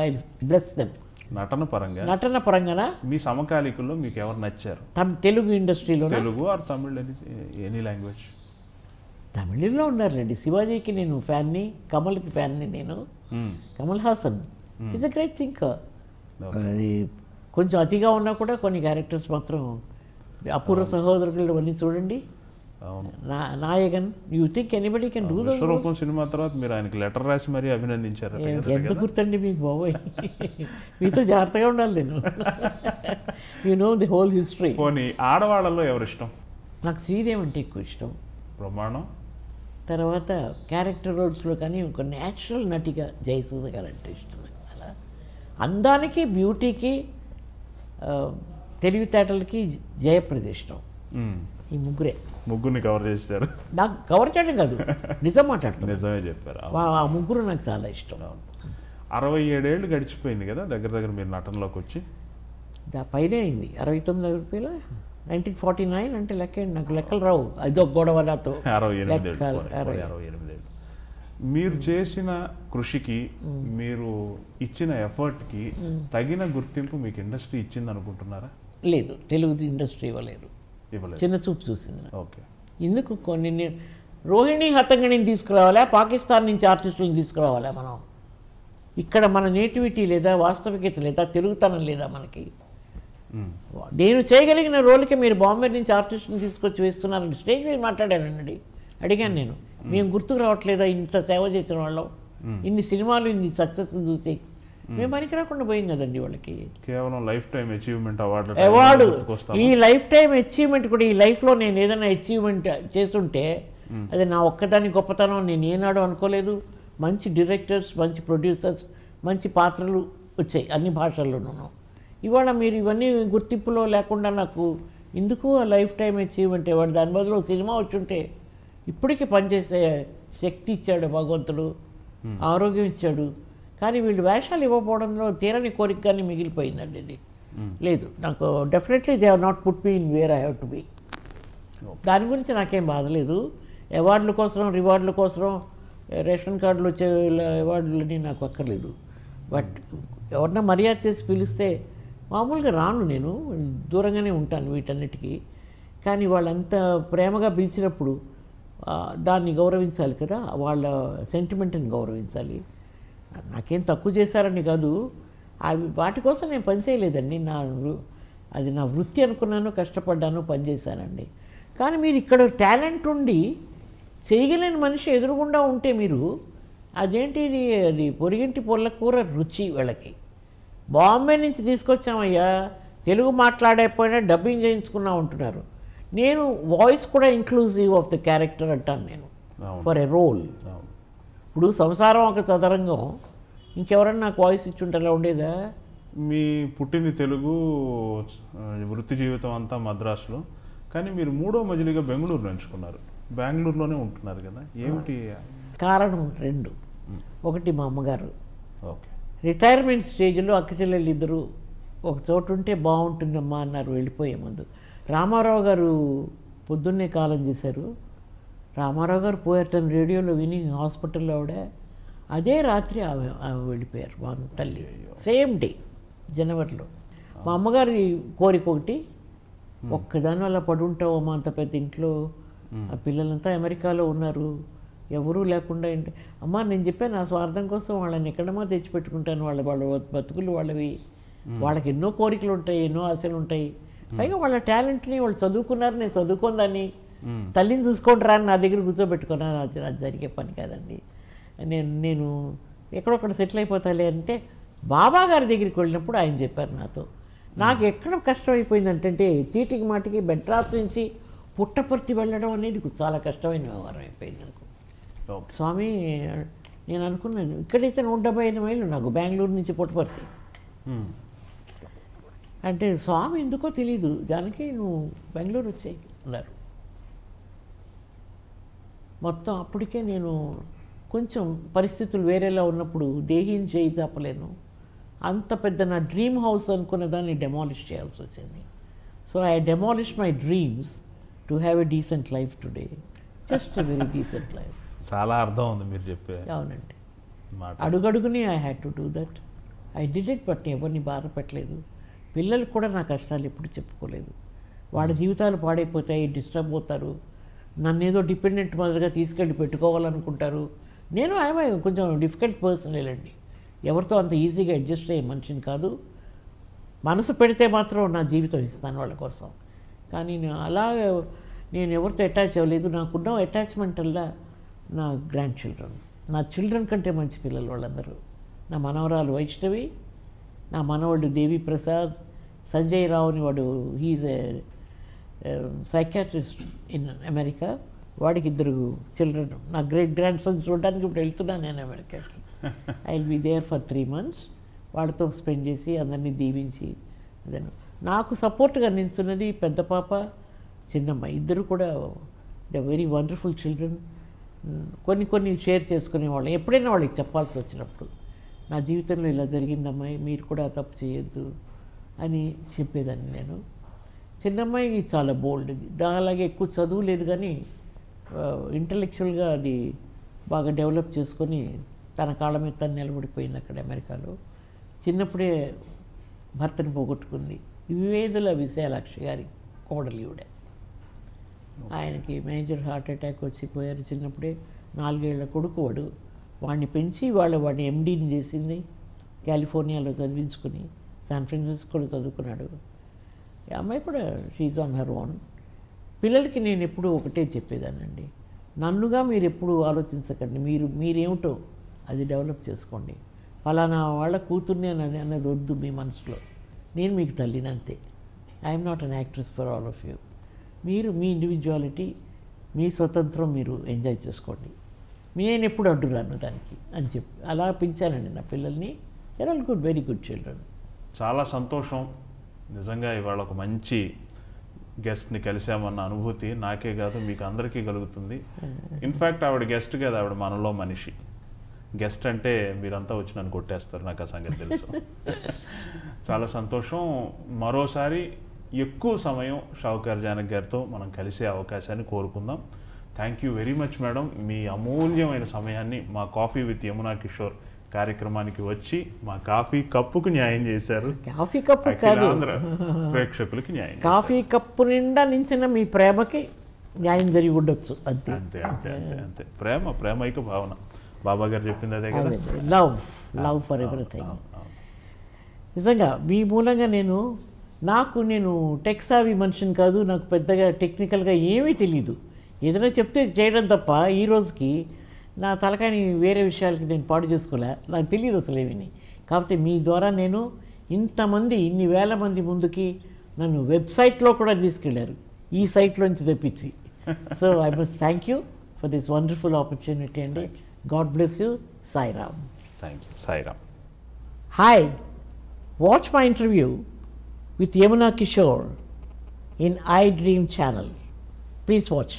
I bless them. నటన పరంగా మీ సమకాలికుల్లో మీకు ఎవరు నచ్చారు? తెలుగు ఇండస్ట్రీలో? Telugu or Tamil, any language. తమిళలో ఉన్నారండి. శివాజీకి నేను ఫ్యాన్ని, కమల్కి ఫ్యాన్ని నేను. Kamal Haasan is a great thinker. అది కొంచెం అతిగా ఉన్నా కూడా కొన్ని క్యారెక్టర్స్ మాత్రం అపూర్వ సహోదరులు అన్నీ చూడండి. Nayakan, you think anybody can do that? Vishwaroopam cinema తర్వాత మీరు ఆయనకి లెటర్ రాసి మరీ అభినందించారు. ఎంత గుర్తండి మీకు బాబోయ్, మీతో జాగ్రత్తగా ఉండాలి నేను. You know the whole history. పోనీ ఆడవాళ్ళలో ఎవరు ఇష్టం? నాకు శ్రీదేవి అంటే ఎక్కువ ఇష్టం. ప్రమాణం. తర్వాత క్యారెక్టర్ రోల్స్లో కానీ ఒక న్యాచురల్ నటిగా జయసూద గారు అంటే ఇష్టం. అలా అందానికి, బ్యూటీకి, తెలివితేటలకి జయప్రద ఇష్టం. ఈ ముగ్గురిని కవర్ చేశారు. నాకు కవర్ చేయడం కాదు, నిజం మాట్లాడుతున్నాను. నిజమే చెప్పారు. ఆ ముగ్గురు నాకు చాలా ఇష్టం. 67 ఏళ్ళు గడిచిపోయింది కదా దగ్గర మీరు నటనలోకి వచ్చి? పైనే అయింది. 69 రూపాయలు 1949 అంటే లెక్క, నాకు లెక్కలు రావు. అదొక గొడవ నాతో. 68 మీరు చేసిన కృషికి, మీరు ఇచ్చిన ఎఫర్ట్కి తగిన గుర్తింపు మీకు ఇండస్ట్రీ ఇచ్చింది అనుకుంటున్నారా? లేదు, తెలుగు ఇండస్ట్రీ ఇవ్వలేదు, చిన్న చూపు చూసింది. ఓకే. ఎందుకు? కొన్ని రోహిణి హతంగిణిని తీసుకురావాలా, పాకిస్తాన్ నుంచి ఆర్టిస్టులను తీసుకురావాలా? మనం ఇక్కడ మన నేటివిటీ లేదా, వాస్తవికత లేదా, తెలుగుతనం లేదా మనకి? నేను చేయగలిగిన రోల్కి మీరు బాంబే నుంచి ఆర్టిస్ట్ని తీసుకొచ్చి వేస్తున్నారని స్టేజ్ మీద మాట్లాడానండి. అడిగాను నేను, మేము గుర్తుకు రావట్లేదా ఇంత సేవ చేసిన వాళ్ళం, ఇన్ని సినిమాలు, ఇన్ని సక్సెస్ చూసి మేము పనికి రాకుండా పోయింది కదండి వాళ్ళకి. కేవలం లైఫ్ టైం అచీవ్మెంట్ అవార్డు. ఈ లైఫ్ టైం అచీవ్మెంట్ కూడా, ఈ లైఫ్లో నేను ఏదైనా అచీవ్మెంట్ చేస్తుంటే అది నా ఒక్కదాని గొప్పతనం నేను ఏనాడు అనుకోలేదు. మంచి డైరెక్టర్స్, మంచి ప్రొడ్యూసర్స్, మంచి పాత్రలు వచ్చాయి అన్ని భాషల్లోనూ. ఇవాళ మీరు ఇవన్నీ గుర్తింపులో లేకుండా నాకు ఎందుకు ఆ లైఫ్ టైం అచీవ్మెంట్ ఇవ్వండి? దాని బదులు సినిమా వచ్చుంటే ఇప్పటికీ పనిచేసే శక్తి ఇచ్చాడు భగవంతుడు, ఆరోగ్యం ఇచ్చాడు. కానీ వీళ్ళు వేషాలు ఇవ్వకపోవడంలో తీరని కోరికగానే మిగిలిపోయిందండి ఇది. లేదు, నాకు definitely they have not put me in where I have to be. దాని గురించి నాకేం బాధలేదు. అవార్డుల కోసం, రివార్డుల కోసం, రేషన్ కార్డులు వచ్చే అవార్డులని నాకు అక్కర్లేదు. బట్ ఎవరన్నా మర్యాద చేసి పిలిస్తే మామూలుగా రాను, నేను దూరంగానే ఉంటాను వీటన్నిటికీ. కానీ వాళ్ళంత ప్రేమగా పిలిచినప్పుడు దాన్ని గౌరవించాలి కదా, వాళ్ళ సెంటిమెంట్ని గౌరవించాలి. నాకేం తక్కువ చేశారని కాదు, అవి వాటి కోసం నేను పనిచేయలేదండి. అది నా వృత్తి అనుకున్నాను, కష్టపడ్డాను, పనిచేశానండి. కానీ మీరు ఇక్కడ టాలెంట్ ఉండి చేయగలేని మనిషి ఎదురుగుండా ఉంటే మీరు అదేంటి ఇది, అది పొరిగింటి పొల్ల కూర రుచి వీళ్ళకి. బాంబే నుంచి తీసుకొచ్చామయ్యా, తెలుగు మాట్లాడకపోయినా డబ్బింగ్ చేయించుకున్నా ఉంటున్నారు. నేను వాయిస్ కూడా ఇంక్లూజివ్ ఆఫ్ ద క్యారెక్టర్ అంటాను నేను, ఫర్ ఎ రోల్. ఇప్పుడు సంసారం ఒక చదరంగం, ఇంకెవరన్నా నాకు వాయిస్ ఇచ్చుంటారా ఉండేదా? మీ పుట్టింది తెలుగు, వృత్తి జీవితం అంతా మద్రాసులో, కానీ మీరు మూడో మజిలీగా బెంగళూరు ఎంచుకున్నారు. బెంగళూరులోనే ఉంటున్నారు కదా, ఏమిటి కారణం? 2. ఒకటి మా అమ్మగారు ఓకే రిటైర్మెంట్ స్టేజ్లో అక్క చెల్లెళ్ళు ఇద్దరు ఒక చోటు ఉంటే బాగుంటుందమ్మా అన్నారు వెళ్ళిపోయే ముందు. రామారావు గారు పొద్దున్నే కాలం చేశారు. రామారావు గారు పోయారని రేడియోలో విని హాస్పిటల్లో ఆవిడ, అదే రాత్రి ఆమె వెళ్ళిపోయారు మా తల్లి. సేమ్ డే జనవరిలో. మా అమ్మగారి కోరిక ఒకటి, ఒక్కదాని వల్ల పడుంటావు అమ్మ అంత పెద్ద ఇంట్లో, ఆ పిల్లలంతా అమెరికాలో ఉన్నారు, ఎవరూ లేకుండా ఏంటి అమ్మా. నేను చెప్పాను, నా స్వార్థం కోసం వాళ్ళని ఎక్కడమో తెచ్చిపెట్టుకుంటాను, వాళ్ళ బతుకులు వాళ్ళవి, వాళ్ళకి ఎన్నో కోరికలు ఉంటాయి, ఎన్నో ఆశలు ఉంటాయి. పైగా వాళ్ళ టాలెంట్ని వాళ్ళు చదువుకున్నారు, నేను చదువుకుందాన్ని, తల్లిని చూసుకుంటారా అని నా దగ్గర కూర్చోబెట్టుకున్నాను. అది జరిగే పని కాదండి. నేను ఎక్కడొక్కడ సెటిల్ అయిపోతాలే అంటే బాబా గారి దగ్గరికి వెళ్ళినప్పుడు ఆయన చెప్పారు నాతో. నాకు ఎక్కడ కష్టం అయిపోయిందంటే చీటికి మాటికి మెడ్రాస్ నుంచి పుట్టపర్తి వెళ్ళడం అనేది చాలా కష్టమైన వ్యవహారం అయిపోయింది నాకు. స్వామి నేను అనుకున్నాను ఇక్కడైతే 175 మైళ్ళు నాకు బెంగళూరు నుంచి పుట్టపర్తి అంటే స్వామి ఎందుకో తెలీదు, జానకి నువ్వు బెంగళూరు వచ్చాయి అన్నారు. మొత్తం అప్పటికే నేను కొంచెం పరిస్థితులు వేరేలా ఉన్నప్పుడు దేహీని చేయి తప్పలేను. అంత పెద్ద నా డ్రీమ్ హౌస్ అనుకున్న దాన్ని డెమాలిష్ చేయాల్సి వచ్చింది. So I demolish my dreams to have a decent life today, just a very decent life. చాలా అర్థం ఉంది మీరు చెప్పే. అవునండి, అడుగడుగుని I had to do that. I did it. But ఎవరిని బాధ పెట్టలేదు. పిల్లలు కూడా నా కష్టాలు ఎప్పుడు చెప్పుకోలేదు. వాళ్ళ జీవితాలు పాడైపోతాయి, డిస్టర్బ్ అవుతారు, నన్ను ఏదో డిపెండెంట్ మాదిరిగా తీసుకెళ్ళి పెట్టుకోవాలనుకుంటారు. నేను ఐఎమ్ కొంచెం డిఫికల్ట్ పర్సన్ లేండి, ఎవరితో అంత ఈజీగా అడ్జస్ట్ అయ్యే మనిషిని కాదు. మనసు పెడితే మాత్రం నా జీవితం ఇస్తాను వాళ్ళ కోసం. కానీ నేను ఎవరితో అటాచ్ అవ్వలేదు. నాకున్న అటాచ్మెంట్ అల్లా నా గ్రాండ్ చిల్డ్రన్, నా చిల్డ్రన్ కంటే మంచి పిల్లలు వాళ్ళందరూ. నా మనవరాలు వైష్ణవి, నా మనవడు దేవి ప్రసాద్, సంజయ్ రావు అని వాడు he is a psychiatrist in America, వాడికి 2 చిల్డ్రన్. నా గ్రాండ్ సన్ చూడడానికి ఇప్పుడు వెళ్తున్నాను నేను అమెరికాకి. I will be there for 3 months. వాడితో స్పెండ్ చేసి అందరినీ దీవించి అదను. నాకు సపోర్ట్గా నిల్చున్నది పెద్ద పాప, చిన్నమ్మ, ఇద్దరు కూడా ద వెరీ వండర్ఫుల్ చిల్డ్రన్. కొన్ని షేర్ చేసుకునేవాళ్ళం ఎప్పుడైనా వాళ్ళకి చెప్పాల్సి వచ్చినప్పుడు. నా జీవితంలో ఇలా జరిగిందమ్మాయి, మీరు కూడా తప్పు చేయొద్దు అని చెప్పేదాన్ని నేను. చిన్నమ్మాయి చాలా బోల్డ్, అలాగే ఎక్కువ చదువు లేదు కానీ ఇంటలెక్చువల్గా అది బాగా డెవలప్ చేసుకొని తన కాళ్ళ మీద తను నిలబడిపోయింది అక్కడ అమెరికాలో. చిన్నప్పుడే భర్తను పోగొట్టుకుంది. వివేదుల విశాలాక్షి గారి కోడలివిడే. ఆయనకి మేజర్ హార్ట్ అటాక్ వచ్చిపోయారు చిన్నప్పుడే. 4 ఏళ్ల కొడుకు వాడు. వాడిని పెంచి వాడిని ఎండీని చేసింది, కాలిఫోర్నియాలో చదివించుకుని శాన్ ఫ్రాన్సిస్కోలో చదువుకున్నాడు. ఈ అమ్మాయి కూడా షీజ్ ఆన్ హర్ ఓన్. పిల్లలకి నేను ఎప్పుడూ ఒకటే చెప్పేదానండి, నన్నుగా మీరు ఎప్పుడూ ఆలోచించకండి, మీరేమిటో అది డెవలప్ చేసుకోండి. ఫలానా వాళ్ళ కూతుర్ని అనేది వద్దు మీ మనసులో. నేను మీకు తల్లిని అంతే. I'm not an actress for all of you. మీరు మీ ఇండివిజువాలిటీ, మీ స్వతంత్రం మీరు ఎంజాయ్ చేసుకోండి. నేను ఎప్పుడు అడ్డురాను దానికి అని చెప్పి అలా పెంచానండి నా పిల్లల్ని. They are good, very good children. చాలా సంతోషం నిజంగా. ఇవాళ ఒక మంచి గెస్ట్ని కలిసామన్న అనుభూతి నాకే కాదు మీకు అందరికీ కలుగుతుంది. ఇన్ఫ్యాక్ట్ ఆవిడ గెస్ట్ కాదు, ఆవిడ మనలో మనిషి. గెస్ట్ అంటే మీరంతా వచ్చి నన్ను కొట్టేస్తారు, నాకు ఆ సంగతి తెలుసు. చాలా సంతోషం. మరోసారి ఎక్కువ సమయం షావుకార్ జానకి గారితో మనం కలిసే అవకాశాన్ని కోరుకుందాం. Thank you very much madam. మీ అమూల్యమైన సమయాన్ని మా కాఫీ విత్ యమునా కిషోర్ కార్యక్రమానికి వచ్చి మా కాఫీ కప్పుకు న్యాయం చేశారు. కాఫీ కప్పు కాదు, ప్రేక్షకులకి న్యాయం. కాఫీ కప్పు నిండా నించిన మీ ప్రేమకి న్యాయం జరిగి ఉండొచ్చు. అంతే అంతే అంతే అంతే అంతే. ప్రేమైక భావన. బాబా గారు చెప్పింది అదే కదా, లవ్ ఫర్ ఎవ్రీథింగ్. నిజంగా మీ మూలంగా నేను టెక్సావి మనిషిని కాదు, నాకు పెద్దగా టెక్నికల్గా ఏమీ తెలీదు. ఏదైనా చెప్తే చేయడం తప్ప ఈ రోజుకి నా తలకాయని వేరే విషయాలకి నేను పాడు చేసుకోలే, నాకు తెలియదు అసలు ఏమని. కాకపోతే మీ ద్వారా నేను ఇన్ని వేల మంది ముందుకి నన్ను వెబ్సైట్లో కూడా తీసుకెళ్లారు, ఈ సైట్లోంచి తెప్పించి. So I must thank you for this wonderful opportunity అండి. God bless you. Sairam. Thank you. Sairam. Hi, watch my interview with Yamuna Kishore in iDream channel. Please watch.